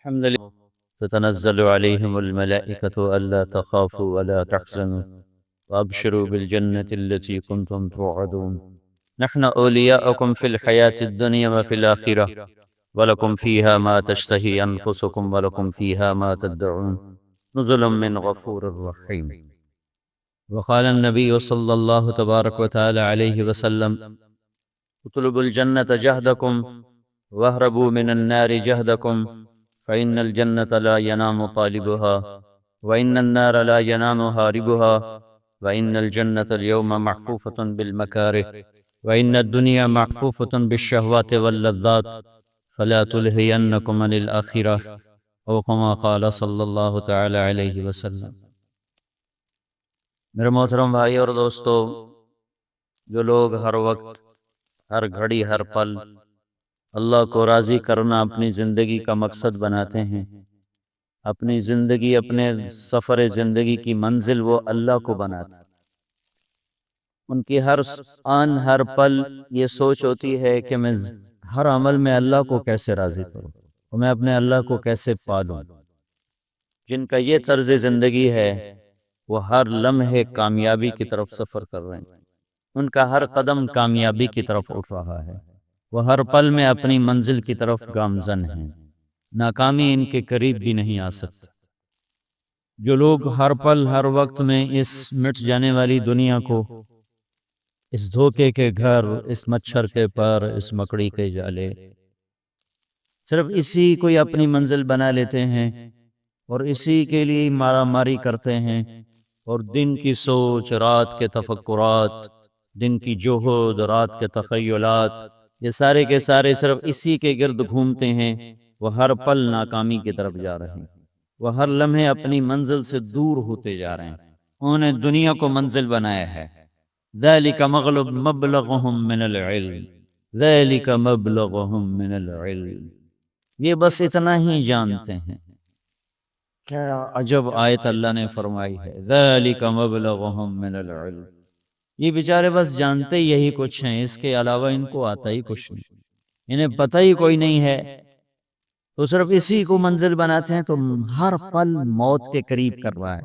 الحمد لله. تتنزل عليهم الملائكة ألا تخافوا ولا تحزنوا وأبشروا بالجنة التي كنتم توعدون. نحن أولياؤكم في الحياة الدنيا وفي الآخرة، ولكم فيها ما تشتهي أنفسكم ولكم فيها ما تدعون، نزل من غفور رحيم. وقال النبي صلى الله تبارك وتعالى عليه وسلم: اطلبوا الجنة جهدكم واهربوا من النار جهدكم، فإن الجنة لا ينام طالبها وإن النار لا ينام هاربها، وإن الجنة اليوم محفوفة بالمكاره وإن الدنيا محفوفة بالشهوات واللذات، فلا تلهينكم عن الآخرة، أو كما قال صلی اللہ تعالی علیہ وسلم۔ میرے محترم بھائی اور دوستو، جو لوگ ہر وقت، ہر گھڑی، ہر پل اللہ کو راضی کرنا اپنی زندگی کا مقصد بناتے ہیں، اپنی زندگی، اپنے سفر زندگی کی منزل وہ اللہ کو بناتے ہیں، ان کی ہر آن ہر پل یہ سوچ ہوتی ہے کہ میں ہر عمل میں اللہ کو کیسے راضی کروں اور میں اپنے اللہ کو کیسے پالوں۔ جن کا یہ طرز زندگی ہے وہ ہر لمحے کامیابی کی طرف سفر کر رہے ہیں، ان کا ہر قدم کامیابی کی طرف اٹھ رہا ہے، وہ ہر پل میں اپنی منزل کی طرف گامزن ہیں، ناکامی ان کے قریب بھی نہیں آ سکتی۔ جو لوگ ہر پل ہر وقت میں اس مٹ جانے والی دنیا کو، اس دھوکے کے گھر، اس مچھر کے پر، اس مکڑی کے جالے، صرف اسی کو ہی اپنی منزل بنا لیتے ہیں اور اسی کے لیے مارا ماری کرتے ہیں، اور دن کی سوچ، رات کے تفکرات، دن کی جوہد، رات کے تخیلات، یہ سارے کے سارے صرف اسی کے گرد گھومتے ہیں۔ وہ ہر پل ناکامی کی طرف جا رہے ہیں، وہ ہر لمحے اپنی منزل سے دور ہوتے جا رہے ہیں، انہوں نے دنیا کو منزل بنایا ہے۔ ذَلِكَ مَبْلَغُهُم مِّنَ الْعِلْمِ، ذَلِكَ مَبْلَغُهُم مِّنَ الْعِلْمِ، یہ بس اتنا ہی جانتے ہیں۔ کیا عجب آیت اللہ نے فرمائی ہے، ذَلِكَ مَبْلَغُهُم مِّنَ الْعِلْمِ، یہ بیچارے بس جانتے یہی کچھ ہیں، اس کے علاوہ ان کو آتا ہی کچھ نہیں، انہیں پتہ ہی کوئی نہیں ہے، تو صرف اسی کو منزل بناتے ہیں۔ تو ہر پل موت کے قریب کر رہا ہے،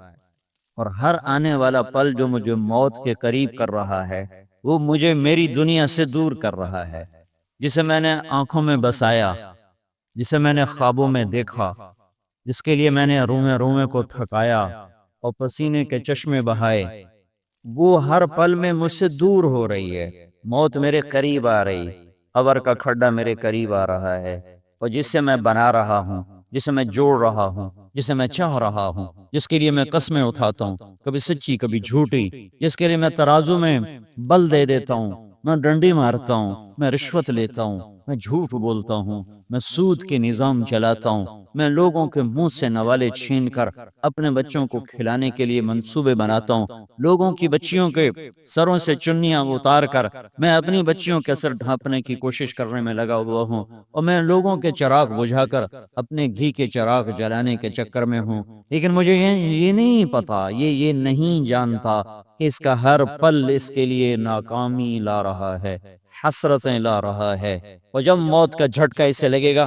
اور ہر آنے والا پل جو مجھے موت کے قریب کر رہا ہے وہ مجھے میری دنیا سے دور کر رہا ہے، جسے میں نے آنکھوں میں بسایا، جسے میں نے خوابوں میں دیکھا، جس کے لیے میں نے رومے رومے کو تھکایا اور پسینے کے چشمے بہائے، وہ ہر پل میں مجھ سے دور ہو رہی ہے۔ موت میرے قریب آ رہی، قبر کا کھڈا میرے قریب آ رہا ہے، اور جس سے میں بنا رہا ہوں، جسے میں جوڑ رہا ہوں، جسے میں چاہ رہا ہوں، جس کے لیے میں قسمیں اٹھاتا ہوں، کبھی سچی کبھی جھوٹی، جس کے لیے میں ترازو میں بل دے دیتا ہوں، میں ڈنڈی مارتا ہوں، میں رشوت لیتا ہوں، میں جھوٹ بولتا ہوں، میں سود کے نظام چلاتا ہوں، میں لوگوں کے منہ سے نوالے چھین کر اپنے بچوں کو کھلانے کے لیے منصوبے بناتا ہوں، لوگوں کی بچیوں کے سروں سے چنیاں اتار کر میں اپنی بچیوں کے سر ڈھانپنے کی کوشش کرنے میں لگا ہوا ہوں، اور میں لوگوں کے چراغ بجھا کر اپنے گھی کے چراغ جلانے کے چکر میں ہوں۔ لیکن مجھے یہ نہیں پتا، یہ نہیں جانتا کہ اس کا ہر پل اس کے لیے ناکامی لا رہا ہے، حسرتیں لا رہا ہے، اور جب موت کا جھٹکا اسے لگے گا،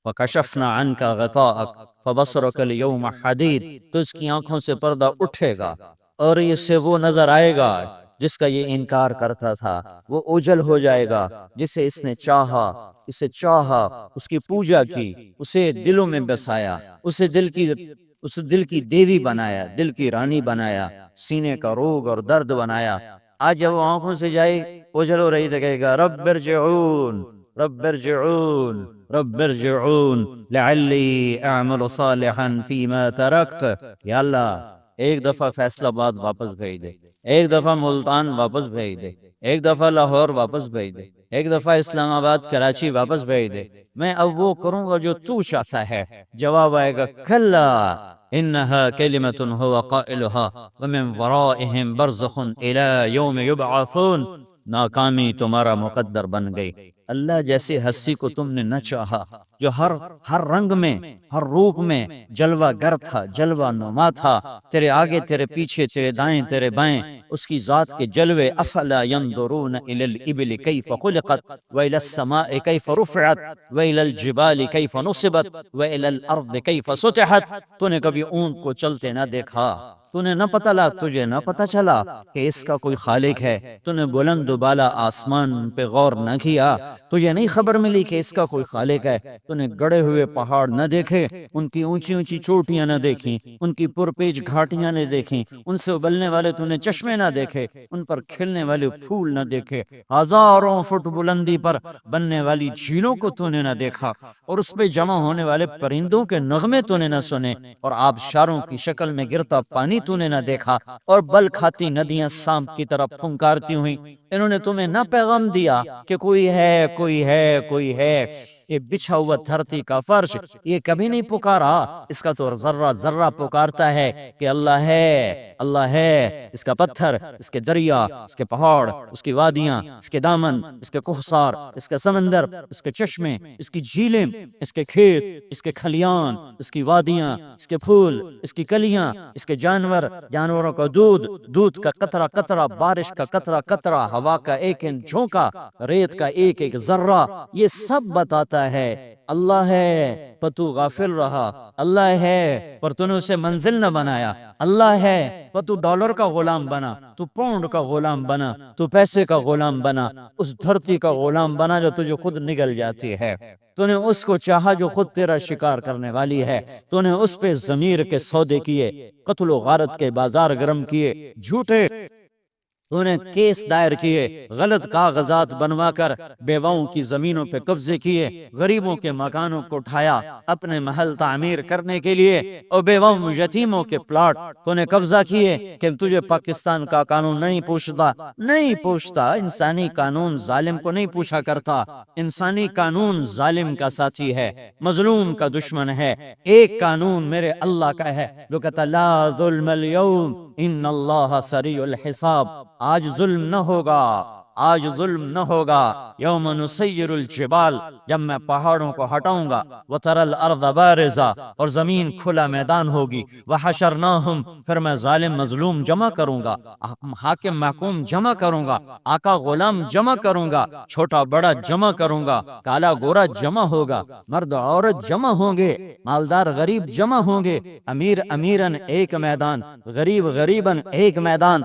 وَكَشَفْنَا عَنْكَ غِطَاءَكَ فَبَصَرُكَ الْيَوْمَ حَدِيدٌ، تو اس کی آنکھوں سے پردہ اٹھے گا اور اس سے وہ نظر آئے گا جس کا یہ انکار کرتا تھا، وہ اوجھل ہو جائے گا جسے اس نے چاہا، اسے چاہا، اس کی پوجا کی، اسے دلوں میں بسایا، اسے دل کی دیوی بنایا، دل کی رانی بنایا، سینے کا روگ اور درد بنایا۔ آج جب وہ آنکھوں سے جائے اوجھل ہو رہی تو کہے گا رب ارجعون، رب ارجعون، رب ارجعون لعلی اعمل صالحا فیما ترکت، یا اللہ ایک دفعہ فیصل آباد واپس بھیج دے، ایک دفعہ ملتان واپس بھیج دے، ایک دفعہ لاہور واپس بھیج دے، ایک دفعہ اسلام آباد کراچی واپس بھیج دے، میں اب وہ کروں گا جو تو چاہتا ہے۔ جواب آئے گا کلا انہا کلمۃ هو قائلها ومن ورائہم برزخ الی یوم یبعثون، ناکامی تمہارا مقدر بن گئی، اللہ جیسی ہستی کو تم نے نہ چاہا جو ہر رنگ میں، ہر روپ میں جلوہ گر تھا، جلوہ نما تھا، تیرے آگے تیرے پیچھے تیرے دائیں تیرے بائیں اس کی ذات کے جلوے۔ افلا ينظرون الى الابل كيف خلقت والى السماء كيف رفعت والى الجبال كيف نصبت والى الارض كيف سطحت۔ تو نے کبھی اونٹ کو چلتے نہ دیکھا؟ تو نے نہ پتہ لا، تجھے نہ پتہ چلا کہ اس کا کوئی خالق ہے؟ تو نے بلند و بالا آسمان پہ غور نہ کیا؟ تجھے نہیں خبر ملی کہ اس کا کوئی خالق ہے؟ تو نے گڑے ہوئے پہاڑ نہ دیکھے، ان کی اونچی اونچی چوٹیاں نہ دیکھیں، ان کی پرپیچ گھاٹیاں نہ دیکھیں، ان سے ابلنے والے تو نے چشمے نہ دیکھے، ان پر کھلنے والے پھول نہ دیکھے، ہزاروں فٹ بلندی پر بننے والی جھیلوں کو تو نے نہ دیکھا، اور اس پہ جمع ہونے والے پرندوں کے نغمے تو نے نہ سنے، اور آبشاروں کی شکل میں گرتا پانی تو نے نہ دیکھا، اور بل کھاتی ندیاں سانپ کی طرف پھنکارتی ہوئیں۔ انہوں نے تمہیں نہ پیغام دیا کہ کوئی ہے، کوئی ہے، کوئی ہے؟ یہ بچھا ہوا دھرتی کا فرش یہ کبھی نہیں پکارا؟ اس کا تو ذرہ ذرہ پکارتا ہے کہ اللہ ہے، اللہ ہے۔ اس کا پتھر، اس کے دریا، اس کے پہاڑ، اس کی وادیاں، اس کے دامن، اس کے کوہسار، اس کے سمندر، اس کے چشمے، اس کی جھیلیں، اس کے کھیت، اس کے کھلیان، اس کی وادیاں، اس کے پھول، اس کی کلیاں، اس کے جانور، جانوروں کا دودھ کا قطرہ قطرہ، بارش کا قطرہ قطرہ، ہوا کا ایک جھونکا، ریت کا ایک ایک ذرہ، یہ سب بتاتا ہے اللہ ہے، پر تو غافل رہا۔ اللہ ہے پر تو نے اسے منزل نہ بنایا۔ اللہ ہے پر تو ڈالر کا غلام بنا، تو پاؤنڈ کا غلام بنا، تو پیسے کا غلام بنا، اس دھرتی کا غلام بنا جو تجھے خود نگل جاتی ہے۔ تو نے اس کو چاہا جو خود تیرا شکار کرنے والی ہے۔ تو نے اس پہ ضمیر کے سودے کیے، قتل و غارت کے بازار گرم کیے، جھوٹے تو نے کیس دائر کیے، غلط کاغذات بنوا کر بیواؤں کی زمینوں پہ قبضے کیے، غریبوں کے مکانوں کو اٹھایا اپنے محل تعمیر کرنے کے لیے، اور بیواؤں یتیموں کے پلاٹ تو نے قبضہ کیے۔ کہ تجھے پاکستان کا قانون نہیں پوچھتا، انسانی قانون ظالم کو نہیں پوچھا کرتا، انسانی قانون ظالم کا ساتھی ہے، مظلوم کا دشمن ہے۔ ایک قانون میرے اللہ کا ہے جو کہتا لا ظلم اليوم ان اللہ سریع الحساب۔ آج ظلم نہ ہوگا، آج ظلم نہ ہوگا۔ یوم نسیر الجبال، جب میں پہاڑوں کو ہٹاؤں گا، وتری الارض بارزہ، اور زمین کھلا میدان ہوگی، وحشرناہم، پھر میں ظالم مظلوم جمع کروں گا، حاکم محکوم جمع کروں گا، آقا غلام جمع کروں گا، چھوٹا بڑا جمع کروں گا، کالا گورا جمع ہوگا، مرد عورت جمع ہوں گے، مالدار غریب جمع ہوں گے، امیر امیرن ایک میدان، غریب غریبن ایک میدان۔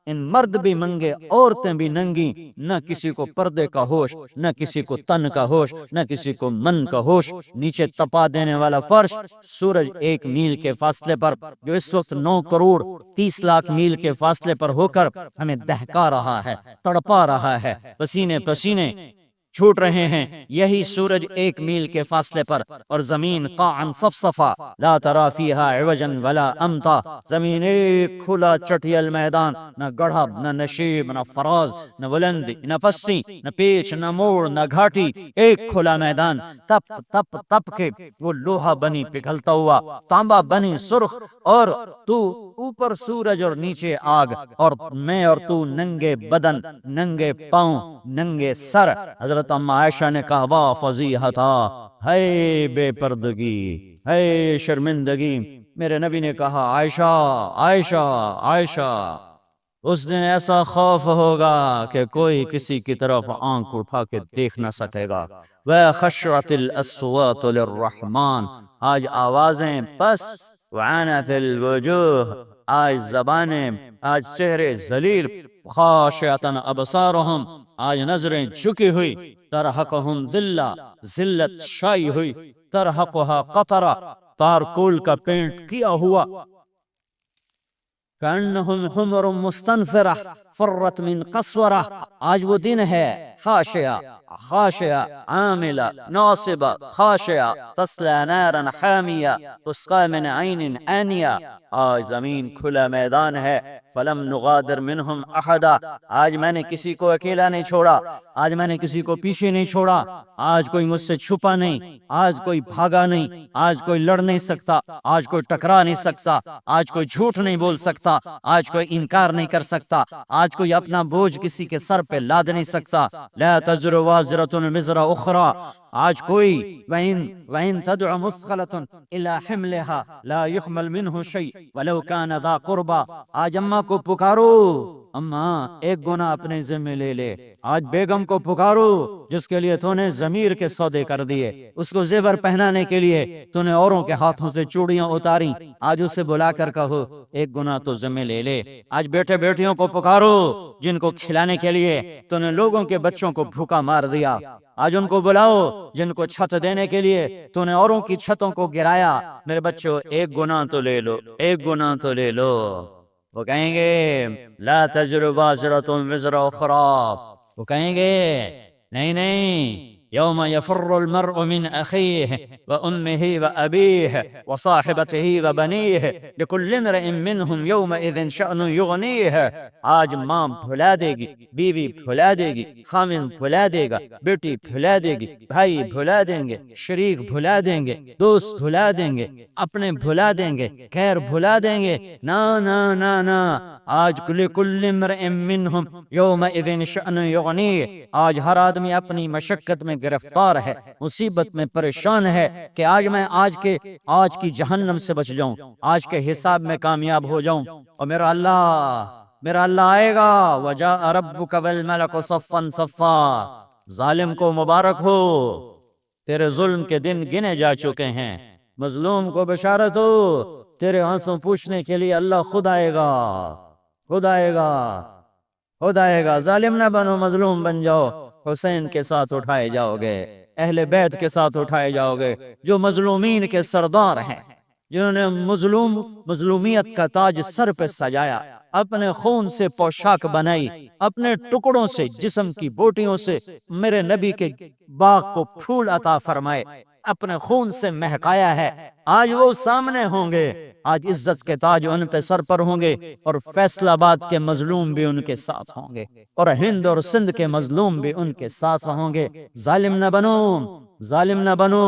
ان مرد بھی منگے، عورتیں بھی ننگی، نہ کسی کو پردے کا ہوش، نہ کسی کو تن کا ہوش، نہ کسی کو من کا ہوش۔ نیچے تپا دینے والا فرش، سورج 1 میل کے فاصلے پر، جو اس وقت 9 کروڑ 30 لاکھ میل کے فاصلے پر ہو کر ہمیں دہکا رہا ہے، تڑپا رہا ہے، پسینے پسینے چھوٹ رہے ہیں، یہی سورج 1 میل کے فاصلے پر، اور زمین قاعا صفصفا لا ترا فیہا عوجا ولا امتا، زمین ایک کھلا چٹیل میدان، نہ گڑھا، نہ نشیب، نہ فراز، نہ بلندی، نہ پستی، نہ پیچ، نہ موڑ، نہ گھاٹی، ایک کھلا میدان۔ تپ تپ تپ کے وہ لوہا بنی پگھلتا ہوا، تانبا بنی سرخ، اور تو اوپر سورج اور نیچے آگ، اور میں اور تو ننگے بدن، ننگے پاؤں، ننگے سر۔ حضرت ام عائشہ نے کہا واہ فضیحتا، ہے بے پردگی، ہے شرمندگی۔ میرے نبی نے کہا عائشہ عائشہ عائشہ، اس دن ایسا خوف ہوگا کہ کوئی کسی کی طرف آنکھ اٹھا کے دیکھ نہ سکے گا۔ وَخَشْعَتِ الْأَصْوَاتُ لِلرَّحْمَنِ، آج آوازیں پست، وَعَنَتِ الْوُجُوهُ، آج زبانیں، آج چہرے ذلیل، خاشعۃ ابصارہم، آج نظریں جھکی ہوئی، ترحقہم ذلہ، ذلت شائی ہوئی، ترحقہا قطرہ، تارکول کا پینٹ کیا ہوا، کأنہم حمر مستنفرہ فرت من قسورہ، آج وہ دن ہے خاشعہ خاشعہ عاملہ ناصبہ خاشعہ تصلی نارا حامیہ تسقی من عین آنیہ۔ آج زمین کھلا میدان ہے، فلم نغادر منہم احدا، آج میں نے کسی کو اکیلا نہیں چھوڑا، آج میں نے کسی کو پیچھے نہیں چھوڑا، آج کوئی مجھ سے چھپا نہیں، آج کوئی بھاگا نہیں، آج کوئی لڑ نہیں سکتا، آج کوئی ٹکرا نہیں سکتا، آج کوئی جھوٹ نہیں بول سکتا، آج کوئی انکار نہیں کر سکتا، آج آج کوئی اپنا بوجھ کسی کے سر پہ لاد نہیں سکتا. لا تزر وازرۃ وزر اخری. آج کوئی وَإِن تَدْعُ مُثْقَلَةٌ إِلَىٰ حِمْلِهَا لَا يُحْمَلْ مِنْهُ شَيْءٌ وَلَوْ كَانَ ذَا قُرْبَىٰ. آج اماں کو پکارو، اماں ایک گناہ اپنے ذمہ لے لے. آج بیگم کو پکارو جس کے لیے تو نے ضمیر کے سودے کر دیے، اس کو زیور پہنانے کے لیے تو نے اوروں کے ہاتھوں سے چوڑیاں اتاری. آج اسے بلا کر کہو ایک گناہ تو ذمہ لے لے. آج بیٹے بیٹیوں کو پکارو جن کو کھلانے کے لیے تو نے لوگوں کے بچوں کو بھوکا مار دیا. آج ان کو بلاؤ جن کو چھت دینے کے لیے تو نے اوروں کی چھتوں کو گرایا. میرے بچوں ایک گناہ تو لے لو، ایک گناہ تو لے لو. وہ کہیں گے لا تزر وازرۃ وزر اخری. وہ کہیں گے نہیں نہیں، یوم یفر المرء من اخیہ وامہ وابیہ وصاحبتہ وبنیہ لکل امرئ منہم یومئذ شأن یغنیہ. آج ماں بھلا دے گی، بیوی بھلا دے گی، خاوند بھلا دے گا، بیٹی بھلا دے گی، بھائی بھلا دیں گے، شریک بھلا دیں گے، دوست بھلا دیں گے، اپنے بھلا دیں گے، خیر بھلا دیں گے. نا نا نا نا، آج لکل امرئ منہم یومئذ شأن یغنیہ. آج ہر آدمی اپنی مشقت میں گرفتار ہے، مصیبت میں پریشان ہے کہ آج میں آج کی جہنم سے بچ جاؤں، آج کے حساب میں کامیاب ہو جاؤں. اور میرا اللہ آئے گا. وجاء ربک والملک صفا صفا. ظالم کو مبارک ہو، تیرے ظلم کے دن گنے جا چکے ہیں. مظلوم کو بشارت ہو، تیرے آنسوں پوچھنے کے لیے اللہ خود آئے گا، خود آئے گا، خود آئے گا. ظالم نہ بنو، مظلوم بن جاؤ. حسین کے ساتھ اٹھائے جاؤ گے، اہل بیت کے ساتھ اٹھائے جاؤ گے جو مظلومین کے سردار ہیں، جنہوں نے مظلومیت کا تاج سر پہ سجایا، اپنے خون سے پوشاک بنائی، اپنے ٹکڑوں سے، جسم کی بوٹیوں سے میرے نبی کے باغ کو پھول عطا فرمائے، اپنے خون سے مہکایا ہے. آج وہ سامنے ہوں گے. آج عزت کے تاج ان پہ سر پر ہوں گے، اور فیصل آباد کے مظلوم بھی ان کے ساتھ ہوں گے، اور ہند اور سندھ کے مظلوم بھی ان کے ساتھ ہوں گے. ظالم نہ بنو، ظالم نہ بنو.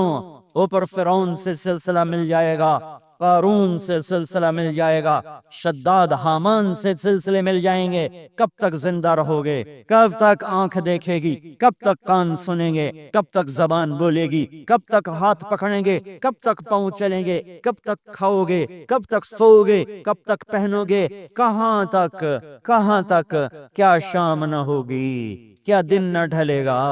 اوپر فرعون سے سلسلہ مل جائے گا، قارون سے سلسلہ مل جائے گا، شداد حامان سے سلسلے مل جائیں گے. کب تک زندہ رہو گے؟ کب تک آنکھ دیکھے گی؟ کب تک کان سنیں گے؟ کب تک زبان بولے گی؟ کب تک ہاتھ پکڑیں گے؟ کب تک پاؤں چلیں گے؟ کب تک کھاؤ گے؟ کب تک سو گے؟ کب تک پہنو گے؟ کہاں تک، کہاں تک؟ کیا شام نہ ہوگی؟ کیا دن نہ ڈھلے گا؟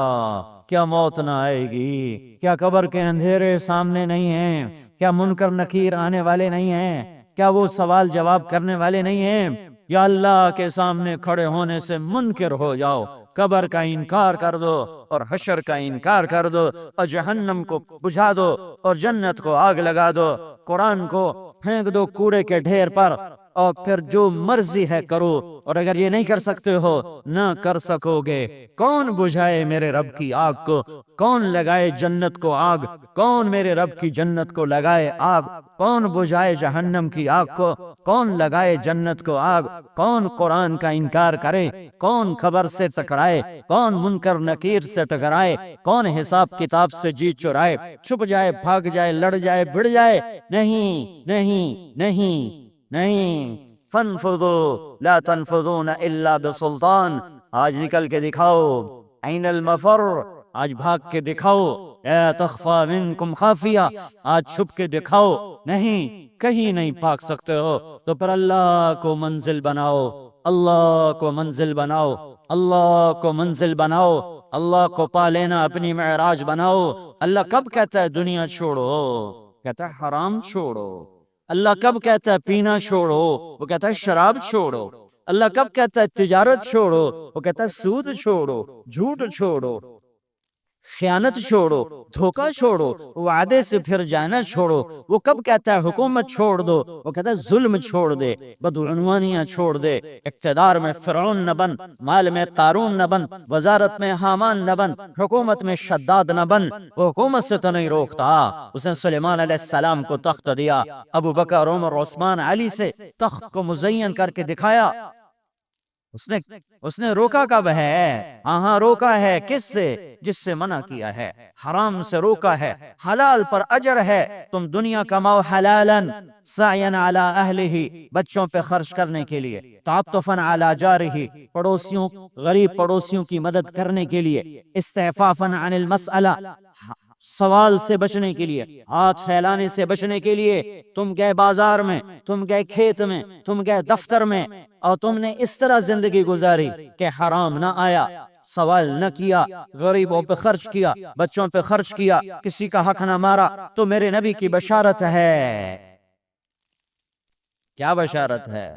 کیا موت نہ آئے گی؟ کیا قبر کے اندھیرے سامنے نہیں ہیں؟ کیا منکر نکیر آنے والے نہیں ہیں؟ کیا وہ سوال جواب کرنے والے نہیں ہیں؟ یا اللہ کے سامنے کھڑے ہونے سے منکر ہو جاؤ، قبر کا انکار کر دو اور حشر کا انکار کر دو، اور جہنم کو بجھا دو اور جنت کو آگ لگا دو. قرآن کو پھینک دو کوڑے کے ڈھیر پر، اور پھر جو مرضی ہے کرو. اور اگر یہ نہیں کر سکتے ہو، نہ کر سکو گے. کون بجھائے میرے رب کی آگ کو؟ کون لگائے جنت کو آگ؟ کون میرے رب کی جنت کو لگائے آگ؟ کون بجھائے جہنم کی آگ کو؟ کون لگائے جنت کو آگ؟ کون قرآن کا انکار کرے؟ کون خبر سے ٹکرائے؟ کون منکر نکیر سے ٹکرائے؟ کون حساب کتاب سے جی چرائے؟ چھپ جائے، بھاگ جائے، لڑ جائے، بڑھ جائے؟ نہیں نہیں نہیں نہیں. فانفضوا لا تنفضون الا بسلطان. آج نکل کے دکھاؤ. این المفر. آج بھاگ کے دکھاؤ. لا تخفى منکم خافیہ. آج چھپ کے دکھاؤ. نہیں، کہیں نہیں بھاگ سکتے ہو تو پھر اللہ کو منزل بناؤ، اللہ کو منزل بناؤ، اللہ کو منزل بناؤ. اللہ کو پا لینا اپنی معراج بناؤ. اللہ کب کہتا ہے دنیا چھوڑو؟ کہتا ہے حرام چھوڑو. اللہ کب کہتا ہے پینا چھوڑو؟ وہ کہتا ہے شراب چھوڑو. اللہ کب کہتا ہے تجارت چھوڑو؟ وہ کہتا ہے سود چھوڑو، جھوٹ چھوڑو، خیانت چھوڑو، دھوکہ چھوڑو، وعدے سے پھر جانا چھوڑو. وہ کب کہتا ہے حکومت چھوڑ دو؟ وہ کہتا ہے ظلم چھوڑ دے، بدعنوانیاں چھوڑ دے. اقتدار میں فرعون نہ بن، مال میں قارون نہ بن، وزارت میں حامان نہ بن، حکومت میں شداد نہ بن. وہ حکومت سے تو نہیں روکتا. اس نے سلیمان علیہ السلام کو تخت دیا، ابو بکر، عمر، عثمان، علی سے تخت کو مزین کر کے دکھایا. اس نے روکا کب ہے؟ ہاں روکا ہے کس سے؟ جس سے منع کیا ہے، حرام سے روکا ہے، حلال پر اجر ہے، تم دنیا کماؤ حلالا سعین علی اہلہ، بچوں پہ خرچ کرنے کے لیے، تعطفا علی جارہ، پڑوسیوں، غریب پڑوسیوں کی مدد کرنے کے لیے، استعفافا عن المسئلہ، سوال سے بچنے کے لیے، ہاتھ پھیلانے سے بچنے کے لیے، تم گئے بازار میں، تم گئے کھیت میں، تم گئے دفتر میں، اور تم نے اس طرح زندگی گزاری کہ حرام نہ آیا، سوال نہ کیا، غریبوں پہ خرچ کیا، بچوں پہ خرچ کیا، کسی کا حق نہ مارا، تو میرے نبی کی بشارت ہے، کیا بشارت ہے؟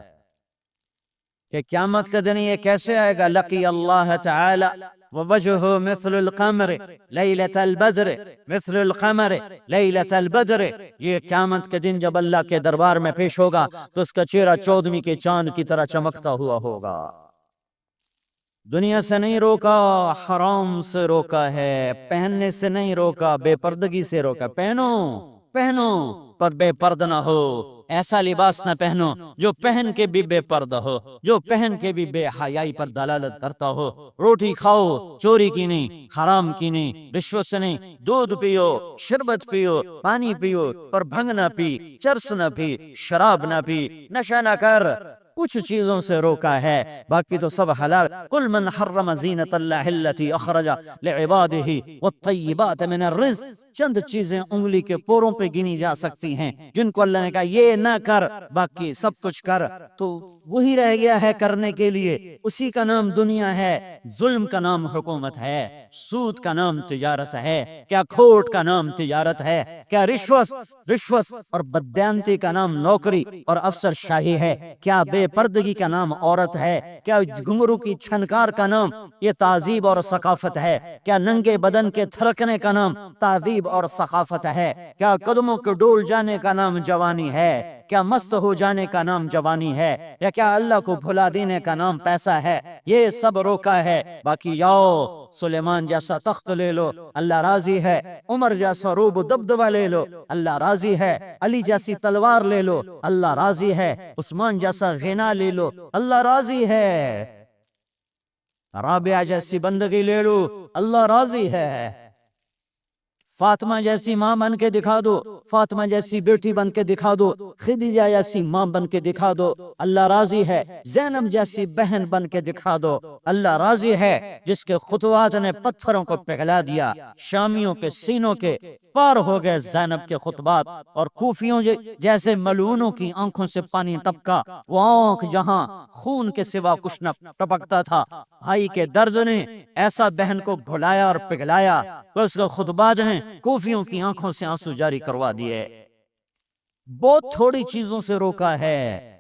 کہ قیامت کا دن یہ کیسے آئے گا؟ لقی اللہ تعالی ووجہہ مثل القمر لیلۃ البدر، مثل القمر لیلۃ البدر، یہ قیامت کے دن جب اللہ کے دربار میں پیش ہوگا تو اس کا چہرہ 14ویں کے چاند کی طرح چمکتا ہوا ہوگا۔ دنیا سے نہیں روکا، حرام سے روکا ہے، پہننے سے نہیں روکا، بے پردگی سے روکا، پہنو پہنو پر بے پردہ نہ ہو، ایسا لباس نہ پہنو جو پہن کے بھی بے پردہ ہو، جو پہن کے بھی بے حیائی پر دلالت کرتا ہو۔ روٹی کھاؤ چوری کی نہیں، حرام کی نہیں، رشوت سے نہیں، دودھ پیو، شربت پیو، پانی پیو، پر بھنگ نہ پی، چرس نہ پی، شراب نہ پی، نشہ نہ کر، کچھ چیزوں سے روکا ہے، باقی تو سب حلال۔ قل من حرم زینت اللہ التی اخرج لعبادہ والطیبات من الرزق، چند چیزیں انگلی کے پوروں پہ گنی جا سکتی ہیں جن کو اللہ نے کہا یہ نہ کر، باقی سب کچھ کر، تو وہی رہ گیا ہے کرنے کے لیے، اسی کا نام دنیا ہے۔ ظلم کا نام حکومت ہے، سود کا نام تجارت ہے، کیا کھوٹ کا نام تجارت ہے، کیا رشوت اور بددیانتی کا نام نوکری اور افسر شاہی ہے، کیا بے پردگی کا نام عورت ہے، کیا گھنگرو کی چھنکار کا نام یہ تہذیب اور ثقافت ہے، کیا ننگے بدن کے تھرکنے کا نام تہذیب اور ثقافت ہے، کیا قدموں کے ڈول جانے کا نام جوانی ہے، کیا مست ہو جانے کا نام جوانی ہے، یا کیا اللہ کو بھلا دینے کا نام پیسہ ہے؟ یہ سب روکا ہے، باقی یاؤ سلیمان جیسا تخت لے لو، اللہ راضی ہے، عمر جیسا روب دبدبہ لے لو، اللہ راضی ہے، علی جیسی تلوار لے لو، اللہ راضی ہے، عثمان جیسا غنا لے لو، اللہ راضی ہے، رابعہ جیسی بندگی لے لو، اللہ راضی ہے، فاطمہ جیسی ماں بن کے دکھا دو، فاطمہ جیسی بیٹی بن کے دکھا دو، خدیجہ جیسی ماں بن کے دکھا دو، اللہ راضی ہے، زینب جیسی بہن بن کے دکھا دو، اللہ راضی ہے، جس کے خطوات نے پتھروں کو پگھلا دیا، شامیوں کے سینوں کے پار ہو گئے زینب کے خطبات، اور کوفیوں جیسے ملعونوں کی آنکھوں سے پانی ٹپکا، وہ آنکھ جہاں خون کے سوا کچھ نہ ٹپکتا تھا، بھائی کے درد نے ایسا بہن کو بھلایا اور پگھلایا کہ اس کے خطبات ہیں کوفیوں کی آنکھوں سے آنسو جاری کروا دیے۔ بہت تھوڑی چیزوں سے روکا ہے،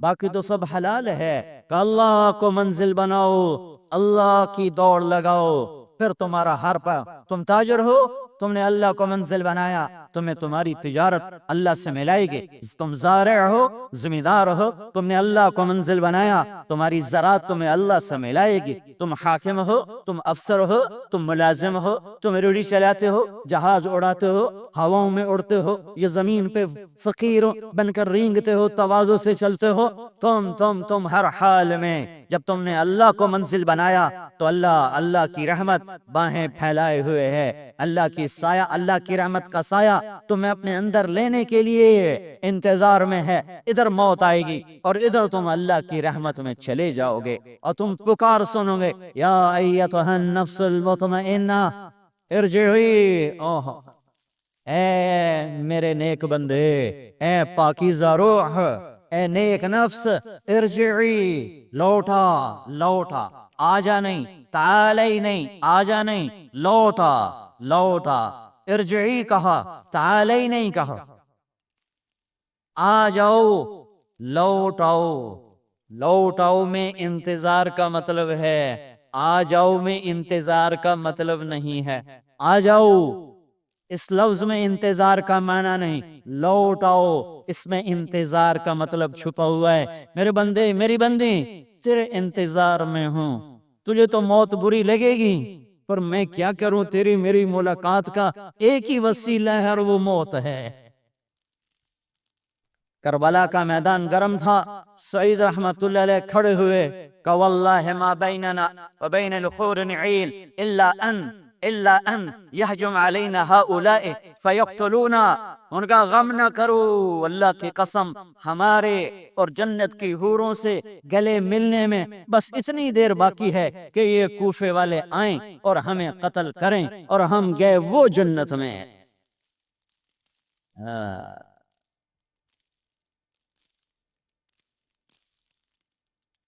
باقی تو سب حلال ہے، کہ اللہ کو منزل بناؤ، اللہ کی دوڑ لگاؤ، پھر تمہارا ہر پا، تم تاجر ہو، تم نے اللہ کو منزل بنایا، تمہیں تمہاری تجارت اللہ سے ملائے گی، تم زارع ہو، زمیندار ہو، تم نے اللہ کو منزل بنایا، تمہاری زراعت تمہیں اللہ سے ملائے گی، تم حاکم ہو، تم افسر ہو، تم ملازم ہو، تم ریڑھی چلاتے ہو، جہاز اڑاتے ہو، ہواؤں میں اڑتے ہو، یہ زمین پہ فقیر بن کر رینگتے ہو، تواضع سے چلتے ہو، تم ہر حال میں جب تم نے اللہ کو منزل بنایا تو اللہ کی رحمت باہیں پھیلائے ہوئے ہے، اللہ کی سایہ، اللہ کی رحمت کا سایہ تمہیں اپنے اندر لینے کے لیے انتظار میں ہے، ادھر موت آئے گی اور ادھر تم اللہ کی رحمت میں چلے جاؤ گے، اور تم پکار سنو گے، یا ایتھا النفس المطمئنہ ارجعی، اے میرے نیک بندے، اے پاکیزہ روح، اے نیک نفس، ارجعی، لوٹا، آجا نہیں، تعالی نہیں، آجا نہیں، لوٹا، ارجعی کہا، تعالی نہیں کہا، آ جاؤ، لوٹاؤ میں انتظار کا مطلب ہے، آ جاؤ میں انتظار کا مطلب نہیں ہے، آ جاؤ اس لفظ میں انتظار کا معنی نہیں، لوٹاؤ اس میں انتظار کا مطلب چھپا ہوا ہے، میرے بندے میری بندی تیرے انتظار میں ہوں، تجھے تو موت بری لگے گی، پر میں کیا کروں، تیری میری ملاقات کا ایک ہی وسیلہ ہے اور وہ موت ہے، کربلا کا میدان گرم تھا، سعید رحمت اللہ علیہ کھڑے ہوئے کہ واللہ ما بیننا وبین الحور عیل الا ان یہجم علینا ہؤلاء فیقتلونا۔ ان کا غم نہ کرو، اللہ کی قسم ہمارے اور جنت کی حوروں سے گلے ملنے میں بس اتنی دیر باقی ہے کہ یہ کوفے والے آئیں اور ہمیں قتل کریں اور ہم گئے وہ جنت میں۔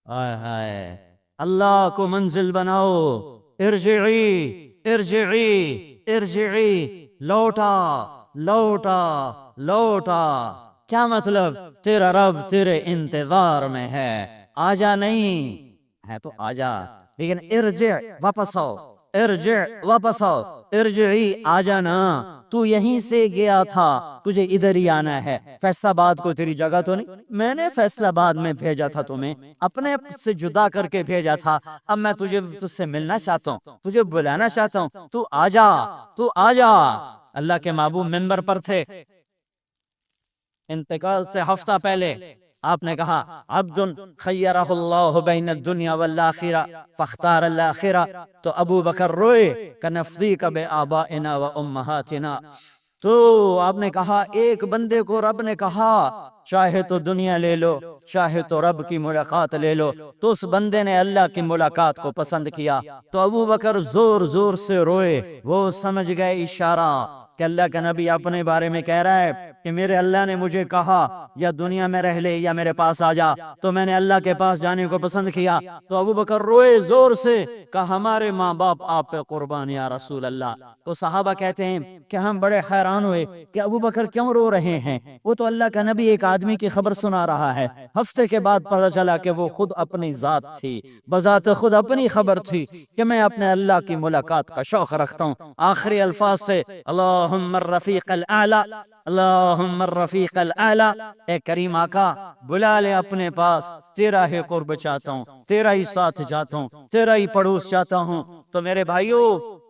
ہائے ہائے، اللہ کو منزل بناؤ، ارجعی ارجعی ارجعی، لوٹا لوٹا لوٹا۔ کیا مطلب؟ تیرا رب تیرے انتظار میں ہے، آجا نہیں ہے تو آجا، لیکن ارجع واپس آؤ، ارجع واپس آؤ، ارجعی آجا نا، تو یہیں سے گیا تھا، تجھے ادھر ہی آنا ہے۔ فیصل آباد کو تیری جگہ تو نہیں، میں نے فیصل آباد میں بھیجا تھا تمہیں، اپنے سے جدا کر کے بھیجا تھا، اب میں تجھ سے ملنا چاہتا ہوں، تجھے بلانا چاہتا ہوں، تو آجا تو آجا۔ اللہ کے محبوب منبر پر تھے، انتقال سے ہفتہ پہلے آپ نے کہا عبد خیرہ اللہ بین الدنیا والآخرہ فاختار الآخرہ، تو ابو بکر روئے کہ نفدیک بآبائنا و امہاتنا۔ تو آپ نے کہا ایک بندے کو رب نے کہا چاہے تو دنیا لے لو، چاہے تو رب کی ملاقات لے لو، تو اس بندے نے اللہ کی ملاقات کو پسند کیا، تو ابو بکر زور زور سے روئے، وہ سمجھ گئے اشارہ کہ اللہ کا نبی اپنے بارے میں کہہ رہا ہے کہ میرے اللہ نے مجھے کہا یا دنیا میں رہ لے یا میرے پاس آ جا، تو میں نے اللہ کے پاس جانے کو پسند کیا۔ تو ابو بکر روئے زور سے کہ ہمارے ماں باپ آپ پہ قربان یا رسول اللہ۔ تو صحابہ کہتے ہیں کہ ہم بڑے حیران ہوئے کہ ابو بکر کیوں رو رہے ہیں، وہ تو اللہ کا نبی ایک آدمی کی خبر سنا رہا ہے۔ ہفتے کے بعد پتہ چلا کہ وہ خود اپنی ذات تھی، بذات خود اپنی خبر تھی کہ میں اپنے اللہ کی ملاقات کا شوق رکھتا ہوں۔ آخری الفاظ سے اللہم الرفیق الاعلی، اللہم الرفیق الاعلی، اے کریم آقا بلا لے اپنے پاس، تیرا ہی قرب چاہتا ہوں، تیرا ہی ساتھ چاہتا ہوں، تیرا ہی پڑوس چاہتا ہوں۔ تو میرے بھائیو،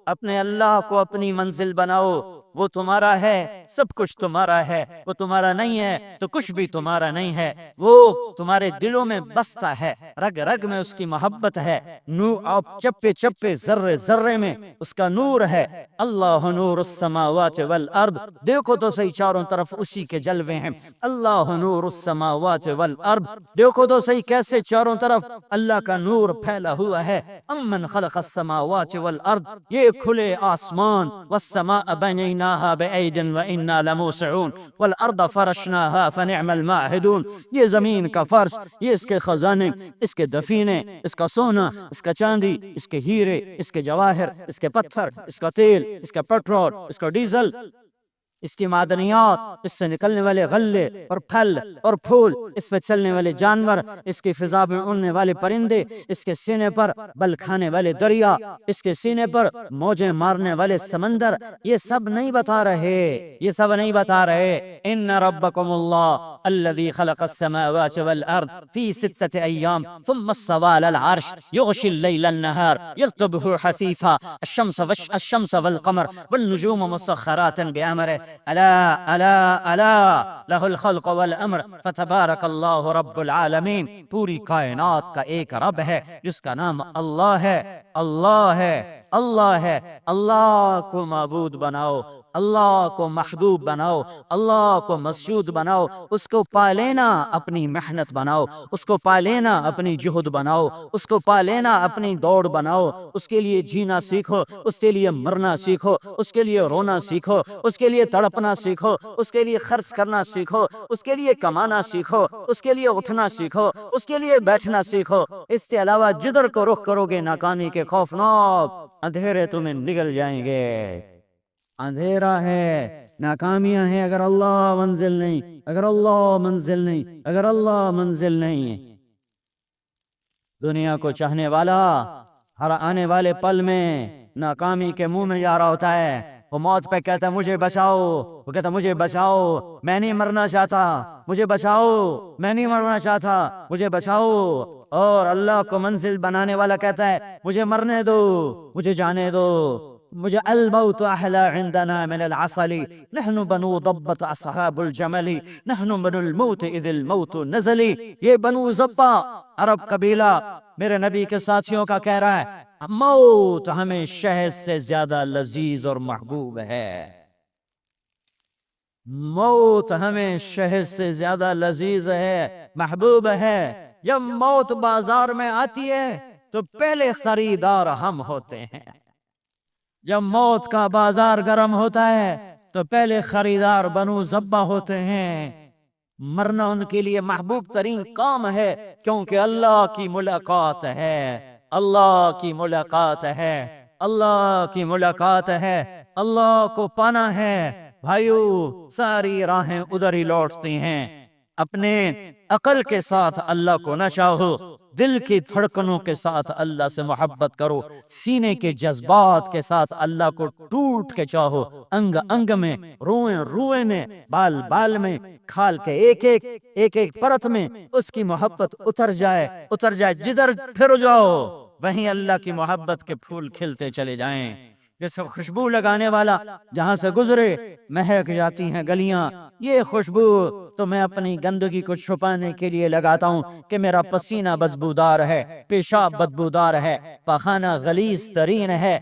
اپنے اللہ کو اپنی منزل بناؤ، وہ تمہارا ہے، سب کچھ تمہارا ہے، وہ تمہارا نہیں ہے تو کچھ بھی تمہارا نہیں ہے، وہ تمہارے دلوں میں بستا ہے، رگ رگ میں اس کی محبت ہے، نور آپ چپے چپے ذرے ذرے میں اس کا نور ہے۔ اللہ نور السماوات والارض، دیکھو تو صحیح چاروں طرف اسی کے جلوے ہیں۔ اللہ نور السماوات والارض، دیکھو تو صحیح کیسے چاروں طرف اللہ کا نور پھیلا ہوا ہے۔ امن خلق السماوات والارض، یہ کھلے آسمان، والسماء بنیناها بعید وانا لموسعون والارض فرشناها فنعم الماہدون، یہ زمین کا فرش، یہ اس کے خزانے، اس کے دفینے، اس کا سونا، اس کا چاندی، اس کے ہیرے، اس کے جواہر، اس کے پتھر، اس کا تیل، اس کا پیٹرول، اس کا ڈیزل، اس کی معدنیات، اس سے نکلنے والے غلے اور پھل اور پھول، اس پہ چلنے والے جانور، اس کی فضا میں اڑنے والے پرندے، اس کے سینے پر بل کھانے والے دریا، اس کے سینے پر موجیں مارنے والے سمندر، یہ سب نہیں بتا رہے، یہ سب نہیں بتا رہے۔ ان ربکم اللہ الذی خلق السماوات والارض فی 6 ایام ثم استوى على العرش یغشی اللیل النہار یطلبہ حثیثا الشمس والقمر والنجوم مسخرات بامرہ الا الا الا لہ الخلق والامر فتبارک اللہ رب العالمین۔ پوری کائنات کا ایک رب ہے جس کا نام اللہ ہے، اللہ ہے، اللہ ہے۔ اللہ کو معبود بناؤ، اللہ کو محبوب بناؤ، اللہ کو مسجود بناؤ، اس کو پا لینا اپنی محنت بناؤ، اس کو پا لینا اپنی جہد بناؤ، اس کو پا لینا اپنی دوڑ بناؤ، اس کے لیے جینا سیکھو، اس کے لیے مرنا سیکھو، اس کے لیے رونا سیکھو، اس کے لیے تڑپنا سیکھو، اس کے لیے خرچ کرنا سیکھو، اس کے لیے کمانا سیکھو، اس کے لیے اٹھنا سیکھو، اس کے لیے بیٹھنا سیکھو۔ اس سے علاوہ جدھر کو رخ کرو گے ناکامی کے خوفناک اندھیرے تمہیں نگل جائیں گے۔ اندھیرا ہے، ناکامیاں ہیں اگر اللہ منزل نہیں، اگر اللہ منزل نہیں، اگر اللہ منزل نہیں۔ دنیا کو چاہنے والا ہر آنے والے پل میں ناکامی کے منہ میں جا رہا ہوتا ہے، وہ موت پہ کہتا ہے مجھے بچاؤ، وہ کہتا ہے مجھے بچاؤ، میں نہیں مرنا چاہتا، مجھے بچاؤ، میں نہیں مرنا چاہتا، مجھے بچاؤ۔ اور اللہ کو منزل بنانے والا کہتا ہے مجھے مرنے دو، مجھے جانے دو، مجھے الموت احلا عندنا من العسل نحن بنو ضبط اصحاب الجمل نحن من الموت اذ الموت نزل. یہ بنو ضبا عرب قبیلہ میرے نبی کے ساتھیوں کا کہہ رہا ہے موت ہمیں شہد سے زیادہ لذیذ اور محبوب ہے. موت ہمیں شہد سے زیادہ لذیذ ہے، محبوب ہے. جب موت بازار میں آتی ہے تو پہلے خریدار ہم ہوتے ہیں. جب موت کا بازار گرم ہوتا ہے تو پہلے خریدار بنو ضبا ہوتے ہیں. مرنا ان کے لیے محبوب ترین کام ہے کیونکہ اللہ کی ملاقات ہے. اللہ کی ملاقات ہے. اللہ کی ملاقات ہے. اللہ کو پانا ہے. بھائیو ساری راہیں ادھر ہی لوٹتی ہیں. اپنے عقل کے ساتھ اللہ کو نہ چاہو، دل کی دھڑکنوں کے ساتھ اللہ سے محبت کرو، سینے کے جذبات کے ساتھ اللہ کو ٹوٹ کے چاہو، انگ انگ میں، روئیں روئیں میں، بال بال میں، کھال کے ایک ایک پرت میں اس کی محبت اتر جائے. جدھر پھر جاؤ وہیں اللہ کی محبت کے پھول کھلتے چلے جائیں. جیسے خوشبو لگانے والا جہاں سے گزرے مہک جاتی ہیں گلیاں. یہ خوشبو تو میں اپنی گندگی کو چھپانے کے لیے لگاتا ہوں کہ میرا پسینہ بدبودار ہے، پیشاب بدبودار ہے، پخانہ غلیظ ترین ہے.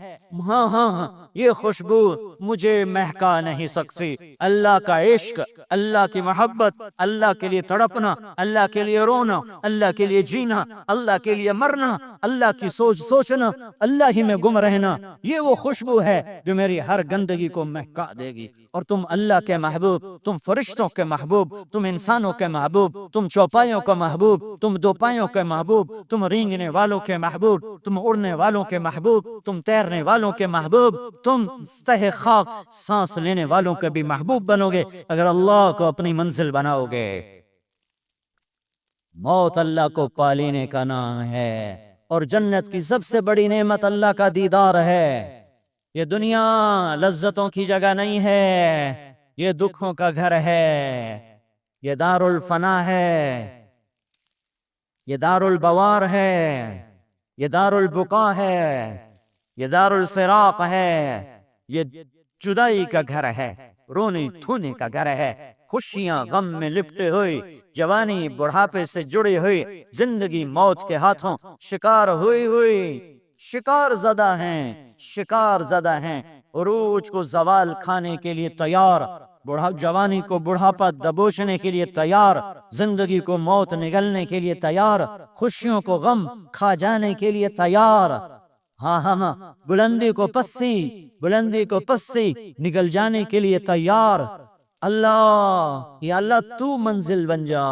ہاں یہ خوشبو مجھے مہکا نہیں سکتی. اللہ کا عشق، اللہ کی محبت، اللہ کے لیے تڑپنا، اللہ کے لیے رونا، اللہ کے لیے جینا، اللہ کے لیے مرنا، اللہ کی سوچنا، اللہ ہی میں گم رہنا، یہ وہ خوشبو ہے جو میری ہر گندگی کو مہکا دے گی. اور تم اللہ کے محبوب، تم فرشتوں کے محبوب، تم انسانوں کے محبوب، تم چوپایوں کا محبوب، تم دو پایوں کے محبوب، تم رینگنے والوں کے محبوب، تم اڑنے والوں کے محبوب، تم تیرنے والوں کے محبوب، تم تہ خاک سانس لینے والوں کے بھی محبوب بنو گے اگر اللہ کو اپنی منزل بناؤ گے. موت اللہ کو پالینے کا نام ہے اور جنت کی سب سے بڑی نعمت اللہ کا دیدار ہے. یہ دنیا لذتوں کی جگہ نہیں ہے، یہ دکھوں کا گھر ہے. یہ دار الفنا ہے، یہ دار البوار ہے، یہ دار البقا ہے، یہ دار الفراق ہے. یہ جدائی کا گھر ہے، رونے دھونے کا گھر ہے. خوشیاں غم میں لپٹے ہوئے، جوانی بڑھاپے سے جڑی ہوئی، زندگی موت کے ہاتھوں شکار ہوئی شکار زدہ ہیں. عروج کو زوال کھانے کے لیے تیار، جوانی کو بڑھاپا دبوچنے کے لیے تیار، زندگی کو موت نگلنے کے لیے تیار، خوشیوں کو غم کھا جانے کے لیے تیار. ہاں بلندی کو پسی نگل جانے کے لیے تیار. اللہ یا اللہ تو منزل بن جا.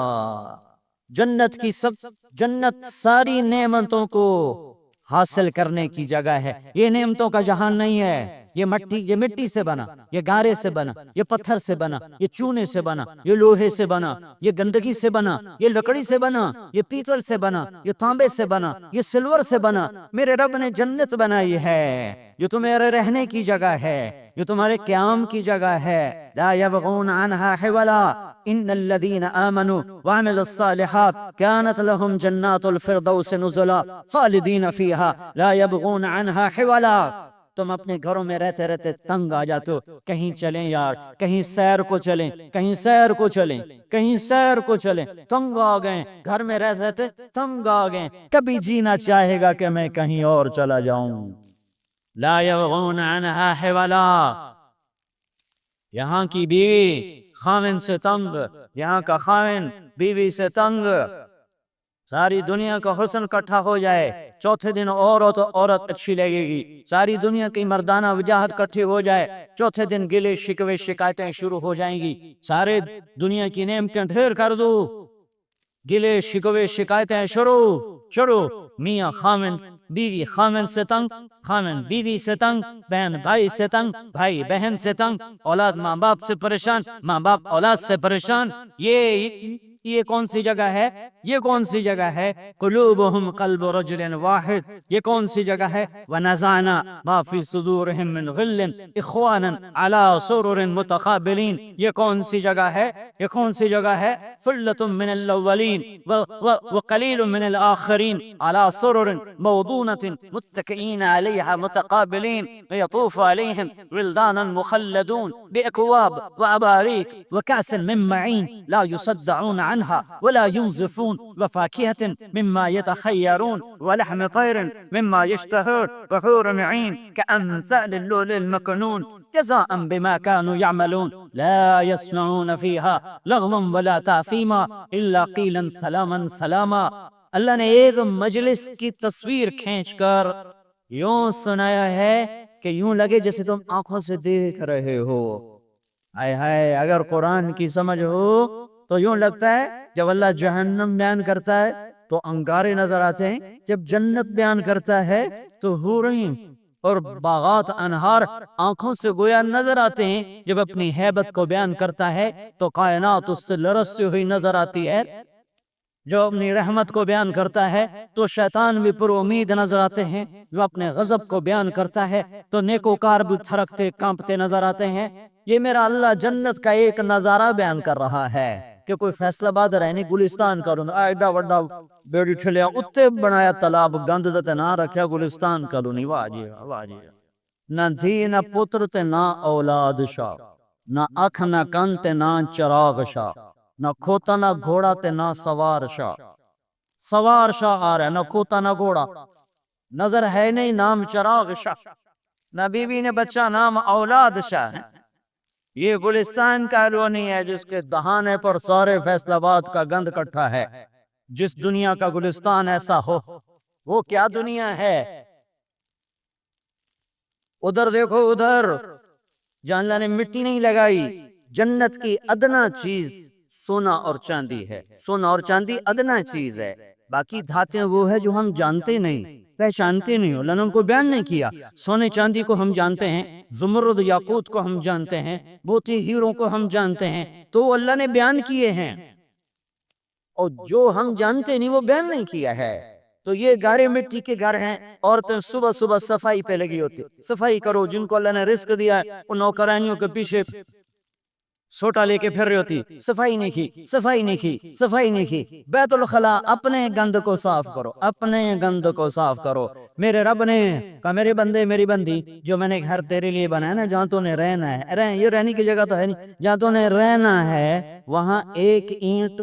جنت ساری نعمتوں کو حاصل کرنے کی جگہ ہے. یہ نعمتوں کا جہان نہیں ہے. یہ مٹی سے بنا، یہ گارے سے بنا، یہ پتھر سے بنا، یہ چونے سے بنا، یہ لوہے سے بنا، یہ گندگی سے بنا، یہ لکڑی سے بنا، یہ پیتل سے بنا، یہ تانبے سے بنا، یہ سلور سے بنا. میرے رب نے جنت بنائی ہے. یہ تمہارے رہنے کی جگہ ہے، یہ تمہارے قیام کی جگہ ہے. لا يبغون عنها حولا ان الذين آمنوا وعملوا الصالحات كانت لهم جنات الفردوس نزلا خالدين فيها لا يبغون عنها حولا. تم اپنے گھروں میں رہتے رہتے تنگ آ جاتے ہو، کہیں چلیں یار، کہیں سیر کو چلیں، کہیں سیر کو چلیں، کہیں سیر کو چلیں. تنگ آ گئے، گھر میں رہتے تنگ آ گئے. کبھی جینا چاہے گا کہ میں کہیں اور چلا جاؤں. لا يبغون عنها حولا. یہاں کی بیوی خاوند سے تنگ، یہاں کا خاوند بیوی سے تنگ. ساری دنیا کا حسن اکٹھا ہو جائے، چوتھے دن عورت اچھی لگے گی. ساری دنیا کی مردانہ وجاہت اکٹھی ہو جائے، چوتھے دن گلے شکوے شکایتیں شروع ہو جائیں گی. سارے دنیا کی نعمتیں ڈھیر کر دو، گلے شکوے شکایتیں شروع. میاں خاوند بیوی خاوند سے تنگ، خاوند بیوی سے تنگ، بہن بھائی سے تنگ، بھائی بہن سے تنگ، اولاد ماں باپ سے پریشان، ماں باپ اولاد سے پریشان. یہ کون سی جگہ ہے؟ یہ کون سی جگہ ہے؟ قلوبہم قلب رجل واحد، یہ کون سی جگہ ہے؟ ونزعنا ما فی صدورہم من غل اخوانا علی سرر متقابلین، یہ کون سی جگہ ہے؟ یہ کون سی جگہ ہے؟ ثلۃ من الاولین وقلیل من الاخرین علی سرر موضونۃ متکئین علیہا متقابلین ویطوف علیہم ولدانا مخلدون بأكواب وأباريق وكأس من معين لا يصدعون عنها ولا ينزفون وفاكهة مما يتخيرون ولحم طير مما يشتهون وحور عين كأمثال اللؤلؤ المكنون جزاء بما كانوا يعملون لا يسمعون فيها لغوا ولا تأثيما إلا قيلا سلاما سلاما۔ اللہ نے ایک مجلس کی تصویر کھینچ کر یوں سنایا ہے کہ یوں لگے جیسے تم آنکھوں سے دیکھ رہے ہو۔ ہائے ہائے، اگر قرآن کی سمجھ ہو تو یوں لگتا ہے جب اللہ جہنم بیان کرتا ہے تو انگارے نظر آتے ہیں، جب جنت بیان کرتا ہے تو حوریں اور باغات انہار آنکھوں سے گویا نظر آتے ہیں، جب اپنی ہیبت کو بیان کرتا ہے تو کائنات اس سے لرزتی ہوئی نظر آتی ہے، جو اپنی رحمت کو بیان کرتا ہے تو شیطان بھی پر امید نظر آتے ہیں، جو اپنے غضب کو بیان کرتا ہے تو نیکوکار بھی تھرکتے کانپتے نظر آتے ہیں۔ یہ میرا اللہ جنت کا ایک نظارہ بیان کر رہا ہے کہ کوئی فیصلہ باد رہنے گلستان کروں ایڈا وڈا بیڑی ٹھلیا اتے بنایا تالاب گند دتے نہ رکھیا گلستان کروں نہیں، واہ جی واہ جی، نہ دھی نہ پتر تے نہ اولاد شاہ، نہ اکھ نہ کن تے نہ چراغ شاہ، نہ کھوتا نہ گھوڑا تے نہ سوار شاہ۔ سوار شاہ آ رہا ہے، نہ کھوتا نہ گھوڑا، نظر ہے نہیں، نام چراغ شاہ، نہ بیوی نے بچہ، نام اولاد شاہ ہے۔ یہ گلستان کا الونی ہے جس کے دہانے پر سارے فیصل آباد کا گند کٹھا ہے۔ جس دنیا کا گلستان ایسا ہو وہ کیا دنیا ہے؟ ادھر دیکھو، ادھر جہاں اللہ نے مٹی نہیں لگائی، جنت کی ادنا چیز سونا اور چاندی ہے۔ سونا اور چاندی ادنا چیز ہے، باقی دھاتیں وہ ہے جو ہم جانتے نہیں، پہچانتے نہیں، اللہ نے ان کو بیان نہیں کیا۔ سونے چاندی کو ہم جانتے ہیں، زمرد یاقوت کو ہم جانتے ہیں، موتی ہیروں کو ہم جانتے ہیں، تو اللہ نے بیان کیے ہیں، اور جو ہم جانتے نہیں وہ بیان نہیں کیا ہے۔ تو یہ گارے مٹی کے گھر ہیں، عورتیں صبح صبح صفائی پہ لگی ہوتی، صفائی کرو، جن کو اللہ نے رزق دیا ہے وہ نوکرانیوں کے پیچھے سوٹا لے کے پھر رہی ہوتی، صفائی نہیں کی، صفائی نہیں کی، صفائی نہیں کی۔ بیت الخلا، اپنے گند کو صاف کرو، اپنے گند کو صاف کرو۔ میرے رب نے کہا میرے بندے میری بندی، جو میں نے گھر تیرے لیے بنایا نا، جہاں تو نے رہنا ہے، یہ رہنے کی جگہ تو ہے نہیں، جہاں تو نے رہنا ہے وہاں ایک اینٹ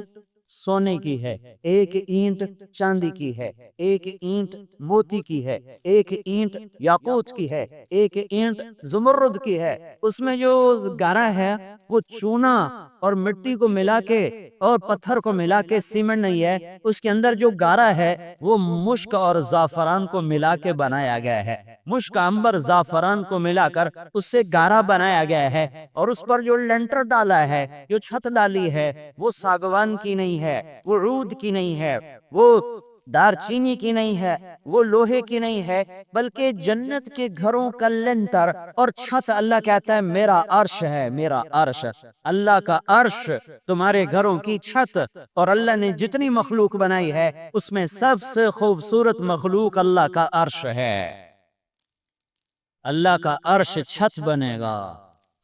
سونے کی ہے، ایک اینٹ چاندی کی ہے، ایک اینٹ موتی کی ہے، ایک اینٹ یاقوت کی ہے، ایک اینٹ زمرد کی ہے۔ اس میں جو گارا ہے وہ چونا اور مٹی کو ملا کے اور پتھر کو ملا کے سیمنٹ نہیں ہے، اس کے اندر جو گارا ہے وہ مشک اور زعفران کو ملا کے بنایا گیا ہے۔ مشک، عنبر، زعفران کو ملا کر اس سے گارا بنایا گیا ہے، اور اس پر جو لینٹر ڈالا ہے، جو چھت ڈالی ہے، وہ ساگوان کی نہیں ہے، وہ عود کی نہیں ہے، وہ دار چینی کی نہیں ہے، وہ لوہے کی نہیں ہے، بلکہ جنت کے گھروں کا لنٹر اور چھت اللہ کہتا ہے میرا عرش ہے، میرا عرش۔ اللہ کا عرش تمہارے گھروں کی چھت، اور اللہ نے جتنی مخلوق بنائی ہے اس میں سب سے خوبصورت مخلوق اللہ کا عرش ہے۔ اللہ کا عرش چھت بنے گا،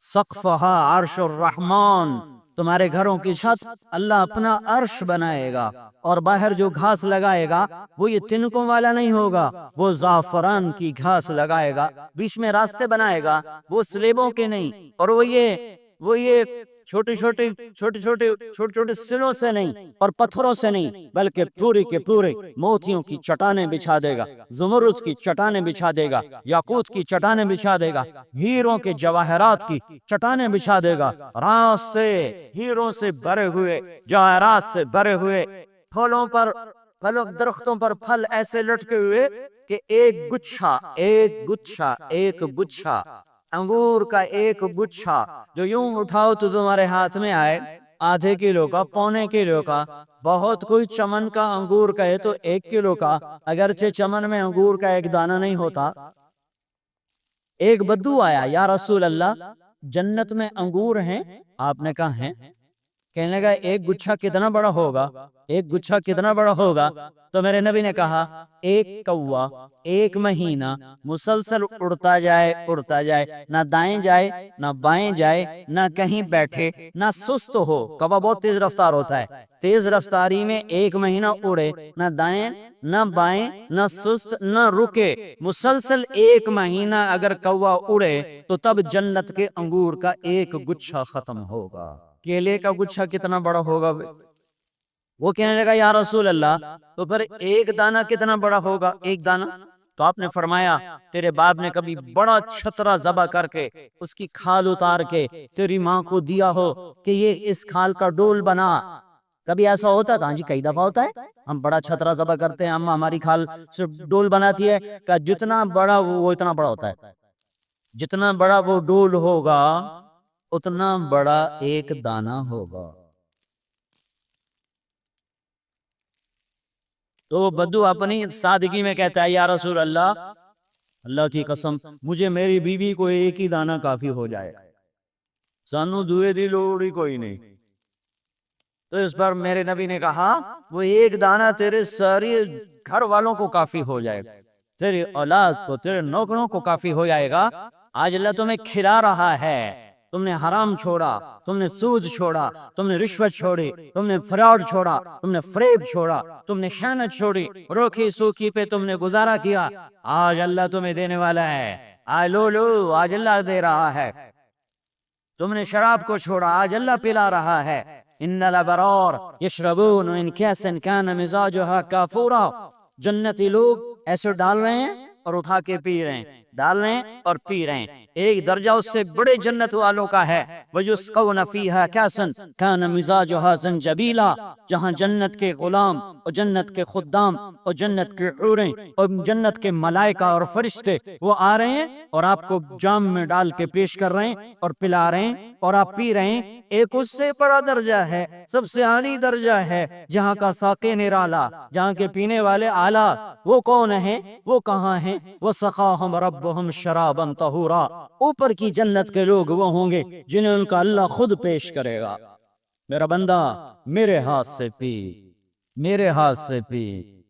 سقفہا عرش الرحمن، تمہارے گھروں کی چھت اللہ اپنا عرش بنائے گا، اور باہر جو گھاس لگائے گا وہ یہ تنکوں والا نہیں ہوگا، وہ زعفران کی گھاس لگائے گا، بیچ میں راستے بنائے گا، وہ سلیبوں کے نہیں، اور وہ یہ چھوٹے چھوٹے سلوں سے نہیں اور پتھروں سے نہیں، بلکہ پورے کے پورے موتیوں کی چٹانیں بچھا دے گا، زمرد کی چٹانیں بچھا دے گا، یاقوت کی چٹانیں بچھا دے گا، ہیروں کے جواہرات کی چٹانیں بچھا دے گا، راس سے ہیروں سے بھرے ہوئے، جواہرات سے بھرے ہوئے، پھلوں پر درختوں پر پھل ایسے لٹکے ہوئے کہ ایک گچھا انگور کا، ایک گچھا جو یوں اٹھاؤ تو تمہارے ہاتھ میں آئے، آدھے کلو کا، پونے کلو کا، بہت کوئی چمن کا انگور کا ہے تو 1 کلو کا، اگرچہ چمن میں انگور کا ایک دانہ نہیں ہوتا۔ ایک بدو آیا، یا رسول اللہ جنت میں انگور ہیں؟ آپ نے کہا ہیں۔ کہنے لگا ایک گچھا کتنا بڑا ہوگا، ایک گچھا کتنا بڑا ہوگا؟ تو میرے نبی نے کہا ایک کوا ایک مہینہ مسلسل اڑتا جائے، نہ دائیں جائے نہ بائیں جائے، نہ کہیں بیٹھے، نہ سست ہو۔ کوا بہت تیز رفتار ہوتا ہے، تیز رفتاری میں ایک مہینہ اڑے، نہ دائیں نہ بائیں نہ سست نہ رکے، مسلسل ایک مہینہ اگر کوا اڑے تو تب جنت کے انگور کا ایک گچھا ختم ہوگا۔ کیلے کا گچھا کتنا بڑا ہوگا؟ وہ کہنے لگا یا رسول اللہ تو پھر ایک دانہ کتنا بڑا ہوگا؟ ایک دانہ؟ تو آپ نے فرمایا تیرے باپ نے کبھی بڑا چھترا ذبح کر کے اس کی کھال اتار کے تیری ماں کو دیا ہو کہ یہ اس کھال کا ڈول بنا؟ کبھی ایسا ہوتا ہے؟ ہاں جی، کئی دفعہ ہوتا ہے، ہم بڑا چھترا ذبح کرتے ہیں، ہماری کھال سے ڈول بناتی ہے کہ جتنا بڑا وہ اتنا بڑا ہوتا ہے، جتنا بڑا وہ ڈول ہوگا اتنا بڑا ایک دانہ ہوگا۔ تو وہ بدو اپنی سادگی میں کہتا ہے یا رسول اللہ، اللہ کی قسم مجھے میری بیوی کو ایک ہی دانہ کافی ہو جائے، سانو دوئے دی لوڑ ہی کوئی نہیں۔ تو اس پر میرے نبی نے کہا وہ ایک دانہ تیرے ساری گھر والوں کو کافی ہو جائے گا، تیری اولاد کو، تیرے نوکروں کو کافی ہو جائے گا۔ آج اللہ تمہیں کھلا رہا ہے، تم نے حرام چھوڑا، تم نے سود چھوڑا، تم نے رشوت چھوڑی، تم نے فراڈ چھوڑا، تم نے فریب چھوڑا، تم نے خیانت چھوڑی، روکی سوکی پہ تم نے گزارا کیا، آج اللہ تمہیں دینے والا ہے، آج لو آج اللہ دے رہا ہے۔ تم نے شراب کو چھوڑا، آج اللہ پلا رہا ہے۔ ان الابرار یشربون من کاس کان مزاجها کافورا، جنتی لوگ ایسے ڈال رہے ہیں اور اٹھا کے پی رہے ہیں، ڈال رہے ہیں اور پی رہے ہیں۔ ایک درجہ اس سے بڑے جنت والوں کا ہے، وَيُسْقَوْنَ فِيهَا كَأْسًا كَانَ مِزَاجُهَا زَنْجَبِيلًا، جہاں جنت کے غلام اور جنت کے خدام اور جنت کے حوریں اور جنت کے ملائکہ اور فرشتے وہ آ رہے ہیں اور آپ کو جام میں ڈال کے پیش کر رہے ہیں اور پلا رہے ہیں اور آپ پی رہے ہیں۔ ایک اس سے بڑا درجہ ہے، سب سے اعلی درجہ ہے، جہاں کا ساقی نرالا، جہاں کے پینے والے اعلیٰ۔ وہ کون ہیں؟ وہ کہاں ہیں؟ وَسَقَاهُمْ رَبُّهُمْ شَرَابًا طَهُورًا، اوپر کی جنت کے لوگ وہ ہوں گے جنہیں ان کا اللہ خود پیش کرے گا۔ میرا بندہ میرے ہاتھ سے پی، میرے ہاتھ سے پی،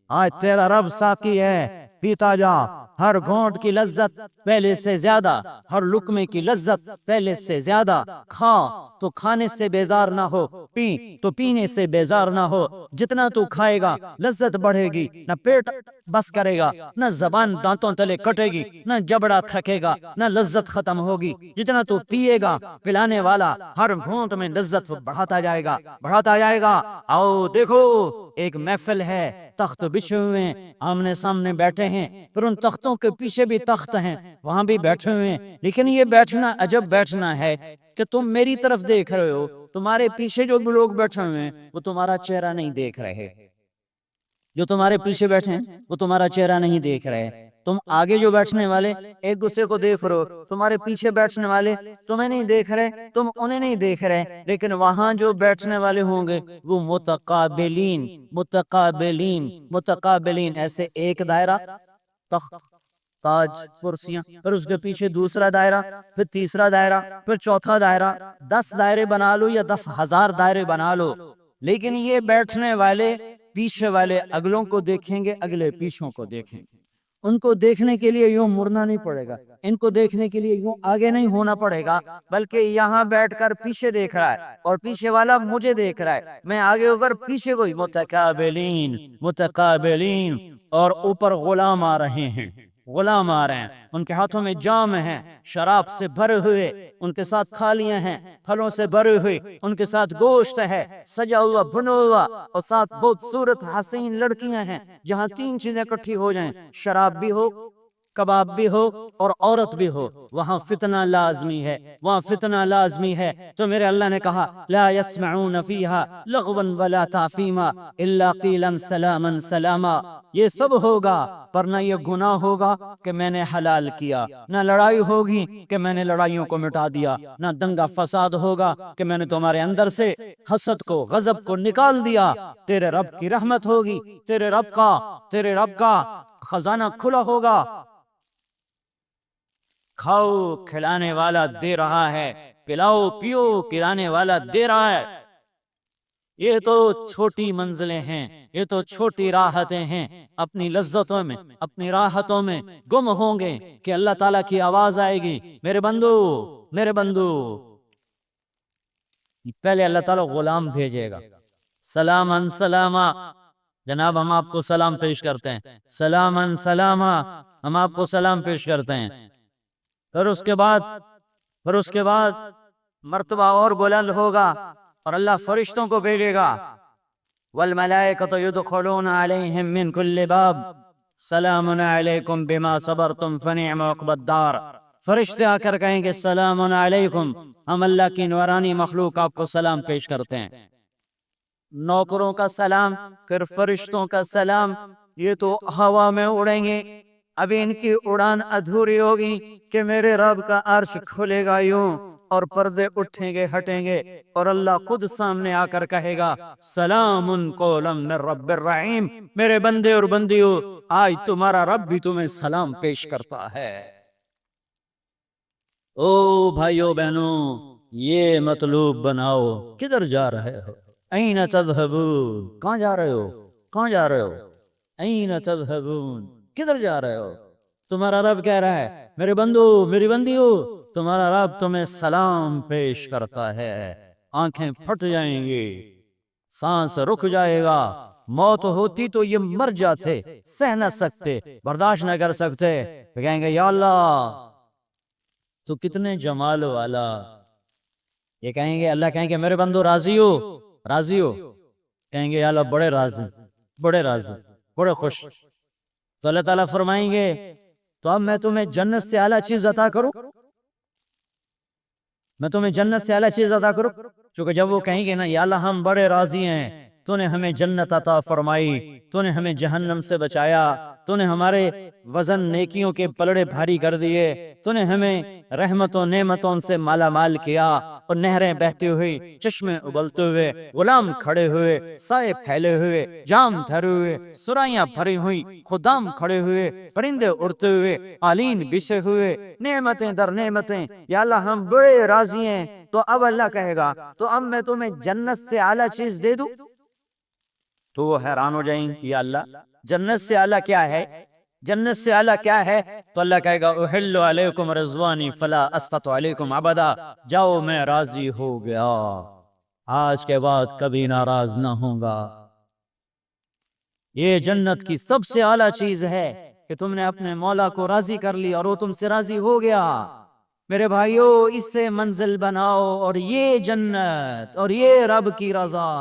آج تیرا رب ساقی ہے، پیتا جا۔ ہر گھونٹ کی لذت پہلے سے زیادہ، ہر لقمے کی لذت پہلے سے زیادہ، کھا تو کھانے سے بیزار نہ ہو، پی تو پینے سے بیزار نہ ہو۔ جتنا تو کھائے گا لذت بڑھے گی، نہ پیٹ بس کرے گا، نہ زبان دانتوں تلے کٹے گی، نہ جبڑا تھکے گا، نہ لذت ختم ہوگی۔ جتنا تو پیے گا پلانے والا ہر گھونٹ میں لذت بڑھاتا جائے گا، بڑھاتا جائے گا۔ آؤ دیکھو ایک محفل ہے، تخت بچھے ہوئے ہیں، آمنے سامنے بیٹھے ہیں، پھر ان تختوں کے پیچھے بھی تخت ہیں، وہاں بھی بیٹھے ہوئے ہیں۔ لیکن یہ بیٹھنا عجب بیٹھنا ہے کہ تم میری طرف دیکھ رہے ہو، تمہارے پیچھے جو لوگ بیٹھے ہوئے ہیں وہ تمہارا چہرہ نہیں دیکھ رہے، جو تمہارے پیچھے بیٹھے ہیں وہ تمہارا چہرہ نہیں دیکھ رہے۔ تم آگے جو بیٹھنے والے ایک دوسرے کو دیکھ رہے ہو، تمہارے پیچھے بیٹھنے والے تمہیں نہیں دیکھ رہے، تم انہیں نہیں دیکھ رہے، لیکن وہاں جو بیٹھنے والے ہوں گے وہ متقابلین متقابلین متقابلین، ایسے ایک دائرہ، تخت، تاج، کرسیاں، پھر اس کے پیچھے دوسرا دائرہ، پھر تیسرا دائرہ، پھر چوتھا دائرہ، 10 دائرے بنا لو یا 10,000 دائرے بنا لو، لیکن یہ بیٹھنے والے پیچھے والے اگلوں کو دیکھیں گے، اگلے پیچھوں کو دیکھیں گے۔ ان کو دیکھنے کے لیے یوں مڑنا نہیں پڑے گا، ان کو دیکھنے کے لیے یوں آگے نہیں ہونا پڑے گا، بلکہ یہاں بیٹھ کر پیچھے دیکھ رہا ہے اور پیچھے والا مجھے دیکھ رہا ہے، میں آگے ہو کر پیچھے کوئی متقابلین متقابلین، اور اوپر غلام آ رہے ہیں، غلام آ رہے ہیں، ان کے ہاتھوں میں جام ہیں شراب سے بھرے ہوئے، ان کے ساتھ تھالیاں ہیں پھلوں سے بھرے ہوئے، ان کے ساتھ گوشت ہے سجا ہوا بنا ہوا، اور ساتھ بہت صورت حسین لڑکیاں ہیں۔ جہاں 3 چیزیں اکٹھی ہو جائیں، شراب بھی ہو، کباب بھی ہو اور عورت بھی ہو، وہاں فتنہ لازمی ہے، وہاں فتنہ لازمی ہے۔ تو میرے اللہ نے کہا لا يسمعون فيها لغوا ولا تأثیما الا قیلا سلاما سلاما، یہ سب ہوگا پر نہ یہ گناہ ہوگا کہ میں نے حلال کیا، نہ لڑائی ہوگی کہ میں نے لڑائیوں کو مٹا دیا، نہ دنگا فساد ہوگا کہ میں نے تمہارے اندر سے حسد کو غضب کو نکال دیا۔ تیرے رب کی رحمت ہوگی، تیرے رب کا خزانہ کھلا ہوگا۔ کھاؤ کھلانے والا دے رہا ہے، پلاؤ پیو پلانے والا دے رہا ہے۔ یہ تو چھوٹی منزلیں ہیں، یہ تو چھوٹی راحتیں ہیں، اپنی لذتوں میں اپنی راحتوں میں گم ہوں گے کہ اللہ تعالیٰ کی آواز آئے گی، میرے بندو میرے بندو۔ پہلے اللہ تعالیٰ غلام بھیجے گا، سلامن سلاما، جناب ہم آپ کو سلام پیش کرتے ہیں، سلامن سلاما، ہم آپ کو سلام پیش کرتے ہیں۔ پھر اس کے بعد مرتبہ اور بلند ہوگا اور اللہ فرشتوں کو بھیجے گا، والملائکۃ یدخلون علیہم من کل باب سلام علیکم بما صبرتم فنعم عقبی الدار۔ فرشتے آ کر کہیں گے سلام علیکم، ہم اللہ کی نورانی مخلوق آپ کو سلام پیش کرتے ہیں۔ نوکروں کا سلام، پھر فرشتوں کا سلام، یہ تو ہوا میں اڑیں گے، ابھی ان کی اڑان ادھوری ہوگی کہ میرے رب کا عرش کھلے گا یوں اور پردے اٹھیں گے ہٹیں گے اور اللہ خود سامنے آ کر کہے گا سلام قولا من رب الرحیم، میرے بندے اور بندیوں آج تمہارا رب بھی تمہیں سلام پیش کرتا ہے۔ او بھائیو بہنوں، یہ مطلوب بناؤ، کدھر جا رہے ہو؟ این تذہبون، کہاں جا رہے ہو؟ کہاں جا رہے ہو؟ این تذہبون، کدھر جا رہے ہو؟ تمہارا رب کہہ رہا ہے میرے بندو میری بندیو، تمہارا رب تمہیں سلام پیش کرتا ہے۔ آنکھیں پھٹ جائیں گی، سانس رک جائے گا، موت ہوتی تو یہ مر جاتے، سہ نہ سکتے، برداشت نہ کر سکتے، تو کہیں گے یا اللہ تو کتنے جمال والا۔ یہ کہیں گے، اللہ کہیں گے میرے بندو راضی ہو؟ راضی ہو؟ کہیں گے یا اللہ بڑے راضی، بڑے راضی، بڑے خوش۔ تو اللہ تعالیٰ فرمائیں گے تو اب میں تمہیں جنت سے اعلیٰ چیز عطا کروں، میں تمہیں جنت سے اعلیٰ چیز عطا کروں۔ چونکہ جب وہ کہیں گے نا یا اللہ ہم بڑے راضی ہیں، تو نے ہمیں جنت عطا فرمائی، تو نے ہمیں جہنم سے بچایا، تو نے ہمارے وزن نیکیوں کے پلڑے بھاری کر دیے، تو نے ہمیں رحمتوں نعمتوں سے مالا مال کیا، اور نہریں بہتی ہوئی، چشمے ابلتے ہوئے، غلام کھڑے ہوئے، سائے پھیلے ہوئے، جام دھرے ہوئے، سرائیاں بھری ہوئی، خدام کھڑے ہوئے، پرندے اڑتے ہوئے، قالین بچھے ہوئے، نعمتیں در نعمتیں، یا اللہ ہم بڑے راضی ہیں۔ تو اب اللہ کہے گا تو اب میں تمہیں جنت سے اعلیٰ چیز دے دوں؟ تو وہ حیران ہو جائیں گے یا اللہ جنت سے اعلیٰ کیا ہے؟ جنت سے اعلیٰ کیا ہے؟ تو اللہ کہے گا احل علیکم رضوانی فلا اسخط علیکم ابدا، جاؤ میں راضی ہو گیا، آج کے بعد کبھی ناراض نہ ہوں گا۔ یہ جنت کی سب سے اعلیٰ چیز ہے کہ تم نے اپنے مولا کو راضی کر لی اور وہ تم سے راضی ہو گیا۔ میرے بھائیو اس سے منزل بناؤ، اور یہ جنت اور یہ رب کی رضا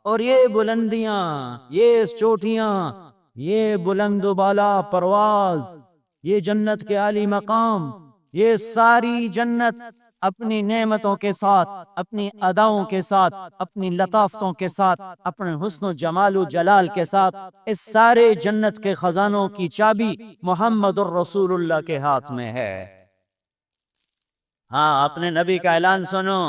اور یہ بلندیاں، یہ چوٹیاں، یہ بلند و بالا پرواز، یہ جنت کے عالی مقام، یہ ساری جنت اپنی نعمتوں کے ساتھ، اپنی اداؤں کے ساتھ، اپنی لطافتوں کے ساتھ، اپنے حسن و جمال و جلال کے ساتھ، اس سارے جنت کے خزانوں کی چابی محمد الرسول اللہ کے ہاتھ میں ہے۔ ہاں اپنے نبی کا اعلان سنو،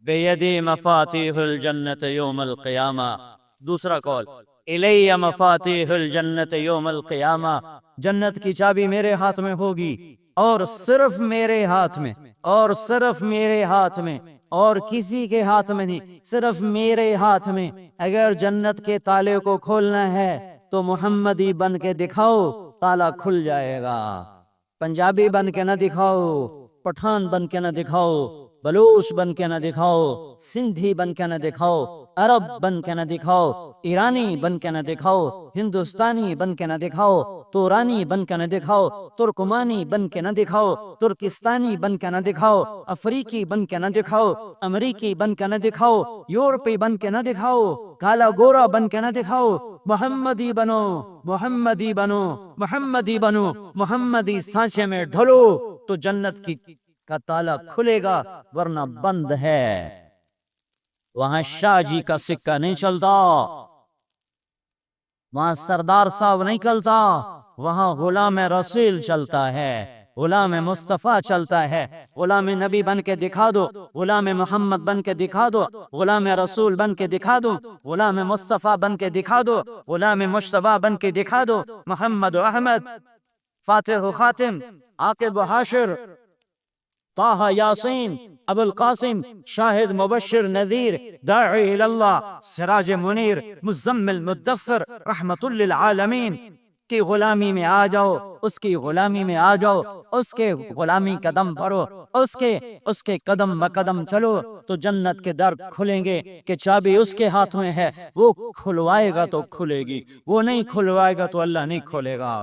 بیدی مفاتیح الجنت یوم القیامہ، دوسرا قول الی مفاتیح الجنت یوم القیامہ، جنت کی چابی میرے ہاتھ میں ہوگی، اور صرف میرے ہاتھ میں، اور صرف میرے ہاتھ میں، اور کسی کے ہاتھ میں نہیں، صرف میرے ہاتھ میں۔ اگر جنت کے تالے کو کھولنا ہے تو محمدی بن کے دکھاؤ، تالا کھل جائے گا۔ پنجابی بن کے نہ دکھاؤ، پٹھان بن کے نہ دکھاؤ، بلوچ بن کے نہ دکھاؤ، سندھی بن کے نہ دکھاؤ، عرب بن کے نہ دکھاؤ، ایرانی بن کے نہ دکھاؤ، ہندوستانی بن کے نہ دکھاؤ، تورانی بن کے نہ دکھاؤ، ترکمانی بن کے نہ دکھاؤ، ترکستانی بن کے نہ دکھاؤ، افریقی بن کے نہ دکھاؤ، امریکی بن کے نہ دکھاؤ، یورپی بن کے نہ دکھاؤ، کالا گورا بن کے نہ دکھاؤ، محمدی بنو، محمدی بنو، محمدی بنو، محمدی سانچے میں ڈھلو تو جنت کا تالا کھلے گا، ورنہ بند ہے۔ وہاں شاہ جی کا سکہ نہیں چلتا، وہاں سردار صاحب نہیں چلتا، وہاں غلام رسول چلتا ہے، غلام مصطفیٰ چلتا ہے۔ غلام نبی بن کے دکھا دو، غلام محمد بن کے دکھا دو، غلام رسول بن کے دکھا دو، غلام مصطفیٰ بن کے دکھا دو، غلام مجتبیٰ بن کے دکھا دو، محمد و احمد، فاتح و خاتم، عاقب و حاشر، طه یاسین ابو القاسم شاہد مبشر نذیر داعی اللہ سراج منیر مزمل مدثر رحمت للعالمین کی غلامی میں آ جاؤ، اس کی غلامی میں آ جاؤ، اس کے غلامی قدم پڑو، اس کے قدم مقدم چلو تو جنت کے در کھلیں گے کہ چابی اس کے ہاتھ میں ہے، وہ کھلوائے گا تو کھلے گی، وہ نہیں کھلوائے گا تو اللہ نہیں کھولے گا۔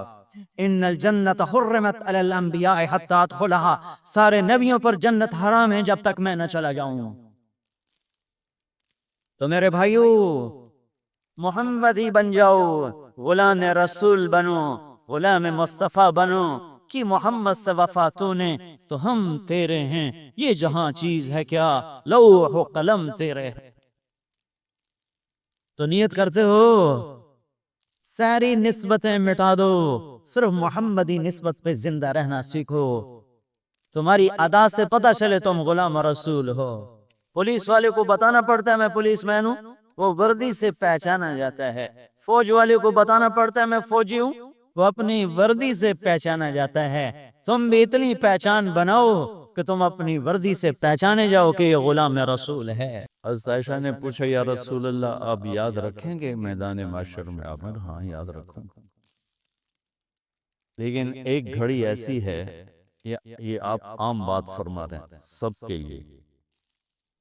ان الجنت حرمت علی الانبیاء حتی ادخلها، سارے نبیوں پر جنت حرام ہے جب تک میں نہ چلا جاؤں۔ تو میرے بھائیو محمدی بن جاؤ، غلام رسول بنو، غلام مصطفیٰ بنو کہ محمد سے وفا تو نے تو ہم تیرے ہیں، یہ جہاں چیز ہے کیا لوح و قلم تیرے ہیں۔ تو نیت کرتے ہو ساری نسبتیں مٹا دو، صرف محمدی نسبت پہ زندہ رہنا سیکھو، تمہاری ادا سے پتہ چلے تم غلام رسول ہو۔ پولیس والے کو بتانا پڑتا ہے میں پولیس مین ہوں، وہ وردی سے پہچانا جاتا ہے۔ فوج والے کو بتانا پڑتا ہے میں فوجی ہوں، وہ اپنی وردی سے پہچانا جاتا ہے۔ تم بھی اتنی پہچان بناؤ کہ تم اپنی وردی سے پہچانے جاؤ کہ یہ غلام رسول ہے۔ حضرت عائشہ نے پوچھا یا رسول اللہ آپ یاد رکھیں گے میدان محشر میں؟ آپ نے ہاں یاد رکھوں گا، لیکن ایک گھڑی ایسی ہے، یہ آپ عام بات فرما رہے ہیں سب کے لیے،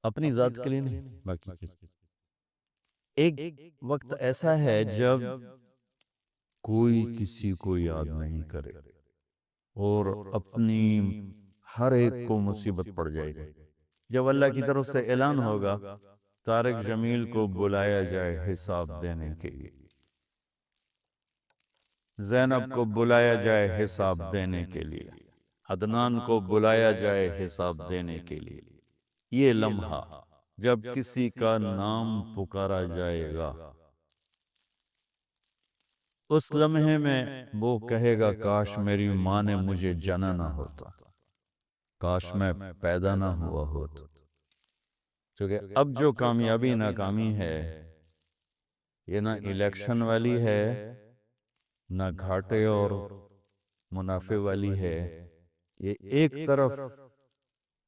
اپنی ذات کے لیے نہیں، باقی کے لیے۔ ایک وقت ایسا ہے جب کوئی کسی کو یاد نہیں کرے اور اپنی ہر ایک کو مصیبت پڑ جائے گی۔ جب اللہ کی طرف سے اعلان ہوگا طارق جمیل کو بلایا جائے حساب دینے کے لیے، زینب کو بلایا جائے حساب دینے کے لیے، عدنان کو بلایا جائے حساب دینے کے لیے، یہ لمحہ جب کسی کا نام پکارا جائے گا، اس لمحے میں وہ کہے گا کاش میری ماں نے مجھے جنا نہ ہوتا، کاش میں پیدا نہ ہوا ہوتا۔ کیونکہ اب جو کامیابی ناکامی ہے یہ نہ الیکشن والی ہے، نہ گھاٹے اور منافع والی ہے، یہ ایک طرف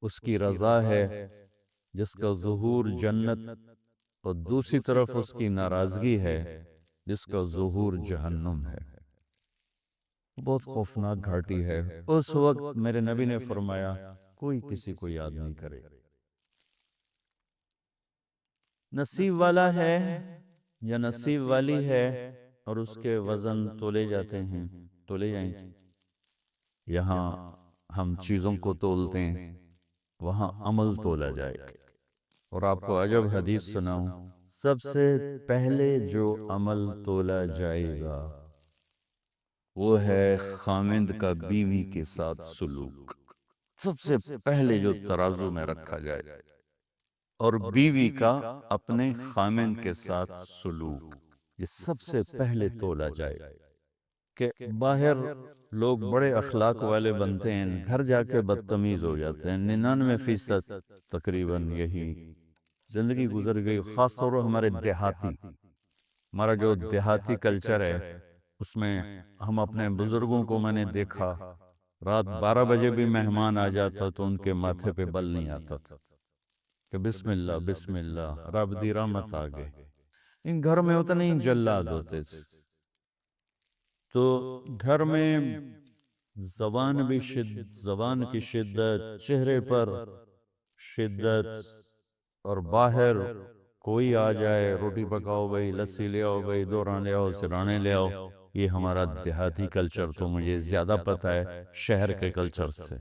اس کی رضا ہے جس کا ظہور جنت، اور دوسری طرف اس کی ناراضگی ہے جس کا ظہور جہنم ہے۔ بہت خوفناک گھاٹی ہے۔ اس وقت میرے نبی نے فرمایا کوئی کسی کو یاد نہیں کرے، نصیب والا ہے یا نصیب والی ہے اور اس کے وزن تولے جاتے ہیں، تولے جائیں گے۔ یہاں ہم چیزوں کو تولتے ہیں، وہاں عمل تولا جائے گا۔ اور آپ کو عجب حدیث سناؤں، سب سے پہلے جو عمل تولا جائے گا وہ ہے خامند کا بیوی کے ساتھ سلوک۔ سب سے پہلے جو ترازو میں رکھا جائے گا، اور بیوی کا اپنے خامند کے ساتھ سلوک، یہ سب سے پہلے تولا جائے گا۔ کہ باہر لوگ بڑے اخلاق والے بنتے ہیں، گھر جا کے بدتمیز ہو جاتے ہیں۔ 99% تقریباً یہی زندگی گزر گئی، خاص طور پر ہمارے دیہاتی، ہمارا جو دیہاتی کلچر ہے اس میں ہم اپنے بزرگوں کو میں نے دیکھا رات 12 بجے بھی مہمان آ جاتا تو ان کے ماتھے پہ بل نہیں آتا تھا کہ بسم اللہ بسم اللہ رب دی رحمت آ گئے۔ ان گھر میں اتنے ہی جلاد ہوتے تھے، تو گھر میں زبان کی شدت، چہرے پر شدت، اور باہر کوئی آ جائے روٹی پکاؤ بھائی، لسی لے آؤ بھائی، دوران لے آؤ، سرانے لے آؤ۔ یہ ہمارا دیہاتی کلچر تو مجھے زیادہ پتہ ہے شہر کے کلچر سے۔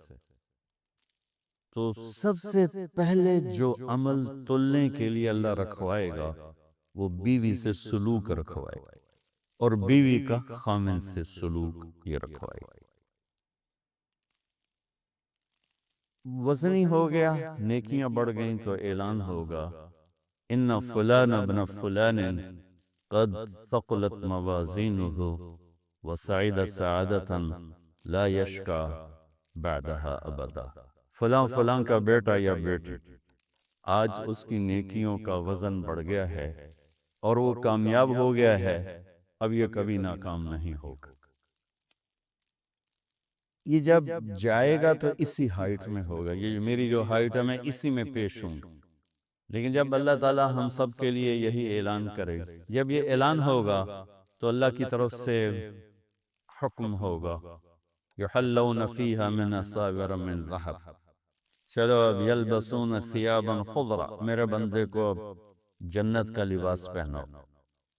تو سب سے پہلے جو عمل تلنے کے لیے اللہ رکھوائے گا وہ بیوی سے سلوک رکھوائے گا، اور بیوی کا خامن سے سلوک یہ رکھوائے گا۔ وزنی ہو گیا، نیکیاں بڑھ گئیں تو اعلان ہوگا ان فلان ابن فلان قد ثقلت موازینہ وسعید سعادتا لا یشکا بعدها ابدا۔ فلاں فلاں کا بیٹا یا بیٹی آج اس کی نیکیوں کا وزن بڑھ گیا ہے اور وہ کامیاب ہو گیا ہے، اب یہ کبھی ناکام نہیں ہوگا۔ یہ جب جائے گا تو اسی ہائٹ میں ہوگا، یہ میری جو ہائٹ ہے میں اسی میں پیش ہوں، لیکن جب اللہ تعالی ہم سب کے لیے یہی اعلان کرے گا، جب یہ اعلان ہوگا تو اللہ کی طرف سے حکم ہوگا یحلون فیہا من اساور من ذہب، چلو اب یلبسون ثیابا خضرا، میرے بندے کو اب جنت کا لباس پہناؤ۔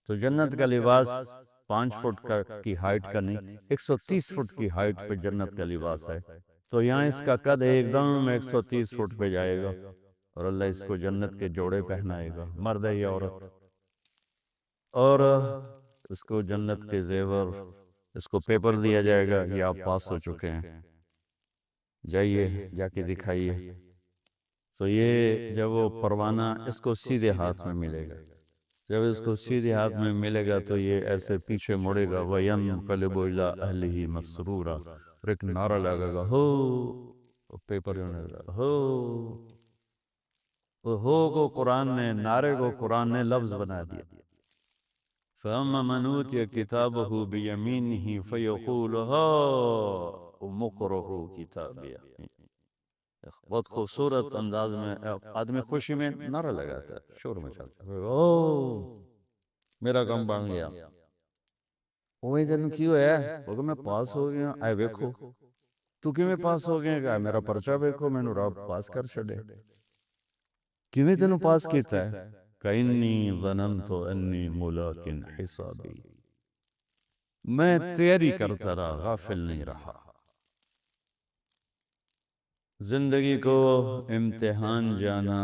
تو جنت کا لباس 5 فٹ کی ہائٹ کا نہیں، 130 فٹ کی ہائٹ پہ جنت کا لباس ہے، تو یہاں اس کا قد ایک دم 130 فٹ پہ جائے گا، اور اللہ اس کو جنت کے جوڑے پہنائے گا، مرد ہے یا عورت، اور اس کو جنت کے زیور، اس کو پیپر دیا جائے گا، یہ آپ پاس ہو چکے ہیں، جائیے جا کے دکھائیے۔ تو یہ جب وہ پروانہ اس کو سیدھے ہاتھ میں ملے گا، جب اس کو سیدھے ہاتھ میں ملے گا تو یہ ایسے پیچھے مڑے گا، وَيَنْقَلِبُ إِلَىٰ أَهْلِهِ مَسْرُورًا، اور ایک نعرہ لگے گا، ہو، پیپر ہونے گا، ہو، وہ ہو کو قرآن نے، نعرے کو قرآن نے لفظ بنا دیا۔ فَأَمَّا مَنْ أُوتِيَ كِتَابَهُ بِيَمِينِهِ فَيَقُولُ هَاؤُمُ اقْرَءُوا كِتَابِيَهْ، بہت خوبصورت انداز میں آدمی خوشی میں نعرہ لگاتا ہے، شور مچاتا ہے، او میرا کام بن گیا، اوہ دن کیوں ہے، وہ کہ میں پاس ہو گیا، اے ویکھو تو کہ میں پاس ہو گیا، کہ میرا پرچہ ویکھو، میں نے رب پاس کر چھڑے، کیویں تینوں پاس کیتا ہے، کَإِنِّي ظَنَنْتُ أَنِّي مُلَاقٍ حِسَابِي، میں تیاری کرتا رہا، غافل نہیں رہا۔ زندگی کو امتحان جانا،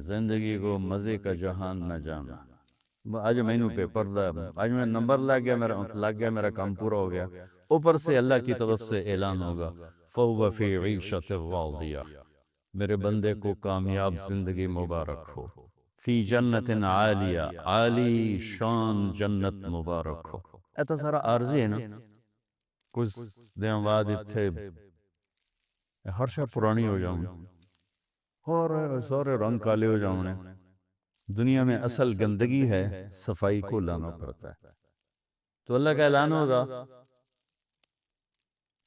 زندگی کو مزے کا جہان نہ جانا، آج میں نے پیپر دا، آج میں نمبر لگ گیا، میرا کام پورا ہو گیا، اوپر سے اللہ کی طرف سے اعلان ہوگا فَهُوَ فِي عِيشَةٍ رَاضِيَةٍ، میرے بندے کو کامیاب زندگی مبارک ہو، فی جنت عالیہ، عالی شان جنت مبارک ہو۔ ایتا سارا عارضی ہے نا، کچھ دن بعد اتھے ہر شاہ پرانی ہو جاؤں، اور سارے رنگ کالے ہو جاؤں، دنیا میں اصل گندگی ہے، صفائی کو لانا پڑتا ہے، تو اللہ کا اعلان ہوگا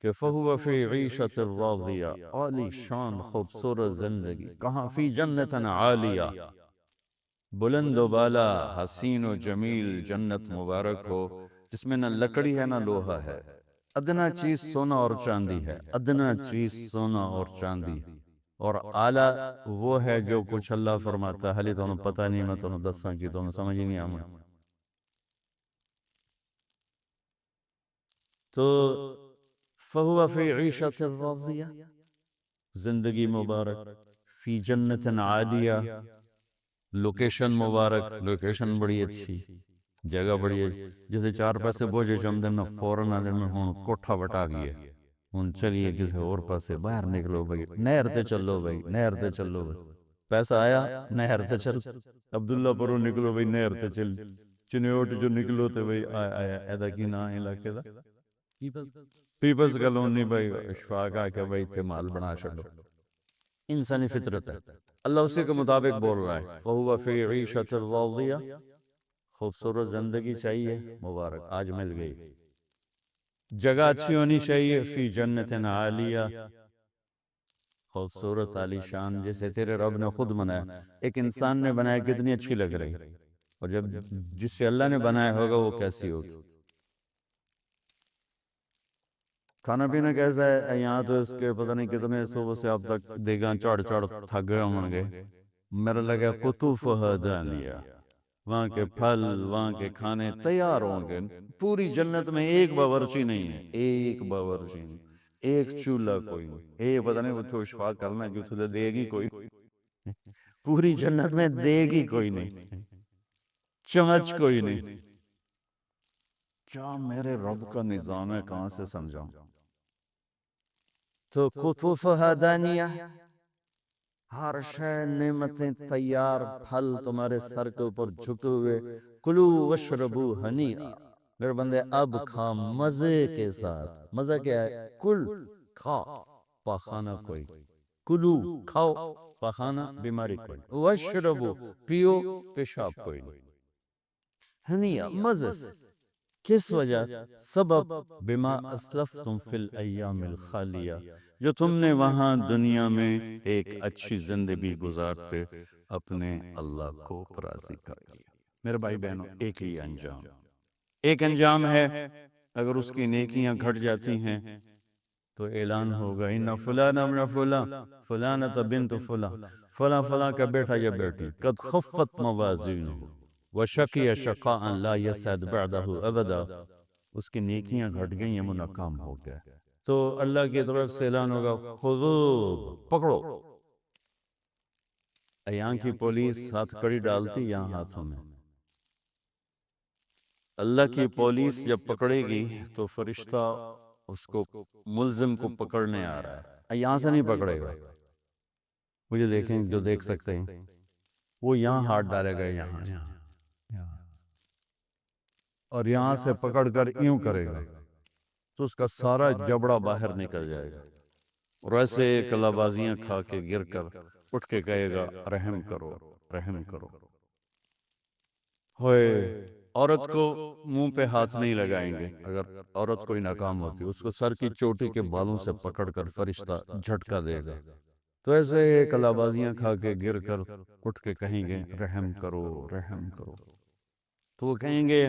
کہ فَهُوَ فِي عِيشَةٍ رَاضِيَةٍ، عالی شان خوبصورت زندگی، کہاں، فی جنت عالیہ، بلند و بالا، حسین و جمیل جنت مبارک ہو، جس میں نہ لکڑی ہے نہ لوہا ہے، ادنا چیز سونا اور چاندی ہے، ادنا چیز سونا اور چاندی، اور اعلیٰ وہ ہے جو کچھ اللہ فرماتا ہے، حالی تو انہوں پتہ نہیں، میں تو انہوں دساں کی تو انہوں سمجھ ہی نہیں آمد، تو فَهُوَ فِي عِيشَةٍ رَاضِيَةٍ، زندگی مبارک، فی جنت عالیہ، لوکیشن مبارک، لوکیشن بڑی اچھی، جگہ بڑی ہے، جیسے 4 پیسے بوجھے چمدن نہ فوراً آدھر میں ہوں کوٹھا بٹا گئے، ہوں چلیے کسی اور پاسے باہر نکلو بھائی، نہر تے چلو بھائی، نہر تے چلو بھائی، پیسہ آیا نہر تے چل، عبداللہ پرو نکلو بھائی نہر تے چل، چنیوٹ جو نکلو تے بھائی آیا، ایدہ کی نا علاقے دا پیپلز کالونی بھائی، اشفاق آکے بھائی تھے مال بنا چھڑو، انسانی فطرت ہے، اللہ اسی کے مطابق بول رہا ہے، فَهُوَ فِي عِيشَةٍ رَاضِيَةٍ، خوبصورت زندگی چاہیے، مبارک، آج مل گئی، جگہ اچھی ہونی چاہیے، فی جنت عالیہ، خوبصورت عالی شان، جیسے تیرے رب نے خود بنایا، ایک انسان نے بنایا کتنی اچھی لگ رہی، اور جب جس سے اللہ نے بنایا ہوگا وہ کیسی ہوگی، کھانا پینا کیسا ہے، یہاں تو اس کے پتہ نہیں کتنے صبح سے اب تک دیگاں چڑھ تھک گئے ہوں گے، میرا لگا قطوفہا دانیہ، وہاں کے پھل، وہاں کے کھانے تیار ہوں گے، پوری جنت میں ایک باورچی نہیں ہے، ایک باورچی نہیں، ایک چولہا کوئی نہیں، پتہ نہیں وہ تو اشفاق کرنا جو تجھے دے گی کوئی، پوری جنت میں دے گی کوئی نہیں، چمچ کوئی نہیں، کیا میرے رب کا نظام ہے، کہاں سے سمجھاؤں، تو قطوفہا دانیہ، ہر شے نعمتیں تیار، پھل تمہارے سر کے اوپر جھکے ہوئے، کلو وشربو ہنیئا، میرے بندے اب کھا مزے کے ساتھ، مزہ کیا ہے، کل کھا، پاخانہ کوئی، کلو کھاؤ، پاخانہ بیماری کوئی، وشربو پیو، پیشاب کوئی، ہنیئا مزے سے، کس وجہ؟ سبب بما اسلفتم فی الایام الخالیہ، جو تم نے وہاں دنیا میں ایک اچھی زندگی گزارتے اپنے اللہ کو راضی کر لیا۔ میرے بھائی بہنوں، ایک انجام ہے، اگر اس کی نیکیاں گھٹ جاتی ہیں تو اعلان ہوگا ان فلان ابن فلان فلانۃ بنت فلان، فلاں فلاں کا بیٹا یا بیٹی قد خفت موازینہ وشقی شقاء لا یسعد بعدہ ابدا، اس کی نیکیاں گھٹ گئیں، یہ ناکام ہو گیا، تو اللہ کی طرف سے اعلان ہوگا خذو، پکڑو۔ یہاں کی پولیس ہاتھ کڑی ڈالتی یہاں ہاتھوں میں، اللہ کی پولیس جب پکڑے گی تو فرشتہ اس کو ملزم کو پکڑنے آ رہا ہے، یہاں سے نہیں پکڑے گا، مجھے دیکھیں جو دیکھ سکتے ہیں، وہ یہاں ہاتھ ڈالے گا، یہاں اور یہاں سے پکڑ کر یوں کرے گا تو اس کا سارا جبڑا باہر نکل جائے گا، اور ایسے کلا بازیاں کھا کے گر کر اٹھ کے کہے گا رحم کرو، رحم کرو۔ ہوئے عورت کو منہ پہ ہاتھ نہیں لگائیں گے، اگر عورت کوئی ناکام ہوتی اس کو سر کی چوٹی کے بالوں سے پکڑ کر فرشتہ جھٹکا دے گا، تو ایسے کلا بازیاں کھا کے گر کر اٹھ کے کہیں گے رحم کرو، رحم کرو، تو وہ کہیں گے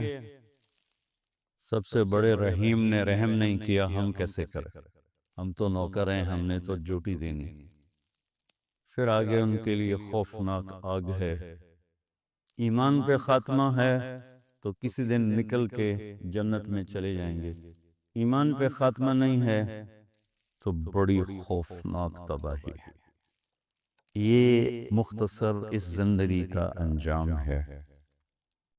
سب سے بڑے رحیم نے رحم نہیں کیا، ہم کیسے کریں، ہم تو نوکر ہیں، ہم نے تو ڈیوٹی دینی۔ پھر آگے ان کے لیے خوفناک آگ ہے، ایمان پہ خاتمہ ہے تو کسی دن نکل کے جنت میں چلے جائیں گے، ایمان پہ خاتمہ نہیں ہے تو بڑی خوفناک تباہی ہے۔ یہ مختصر اس زندگی کا انجام ہے۔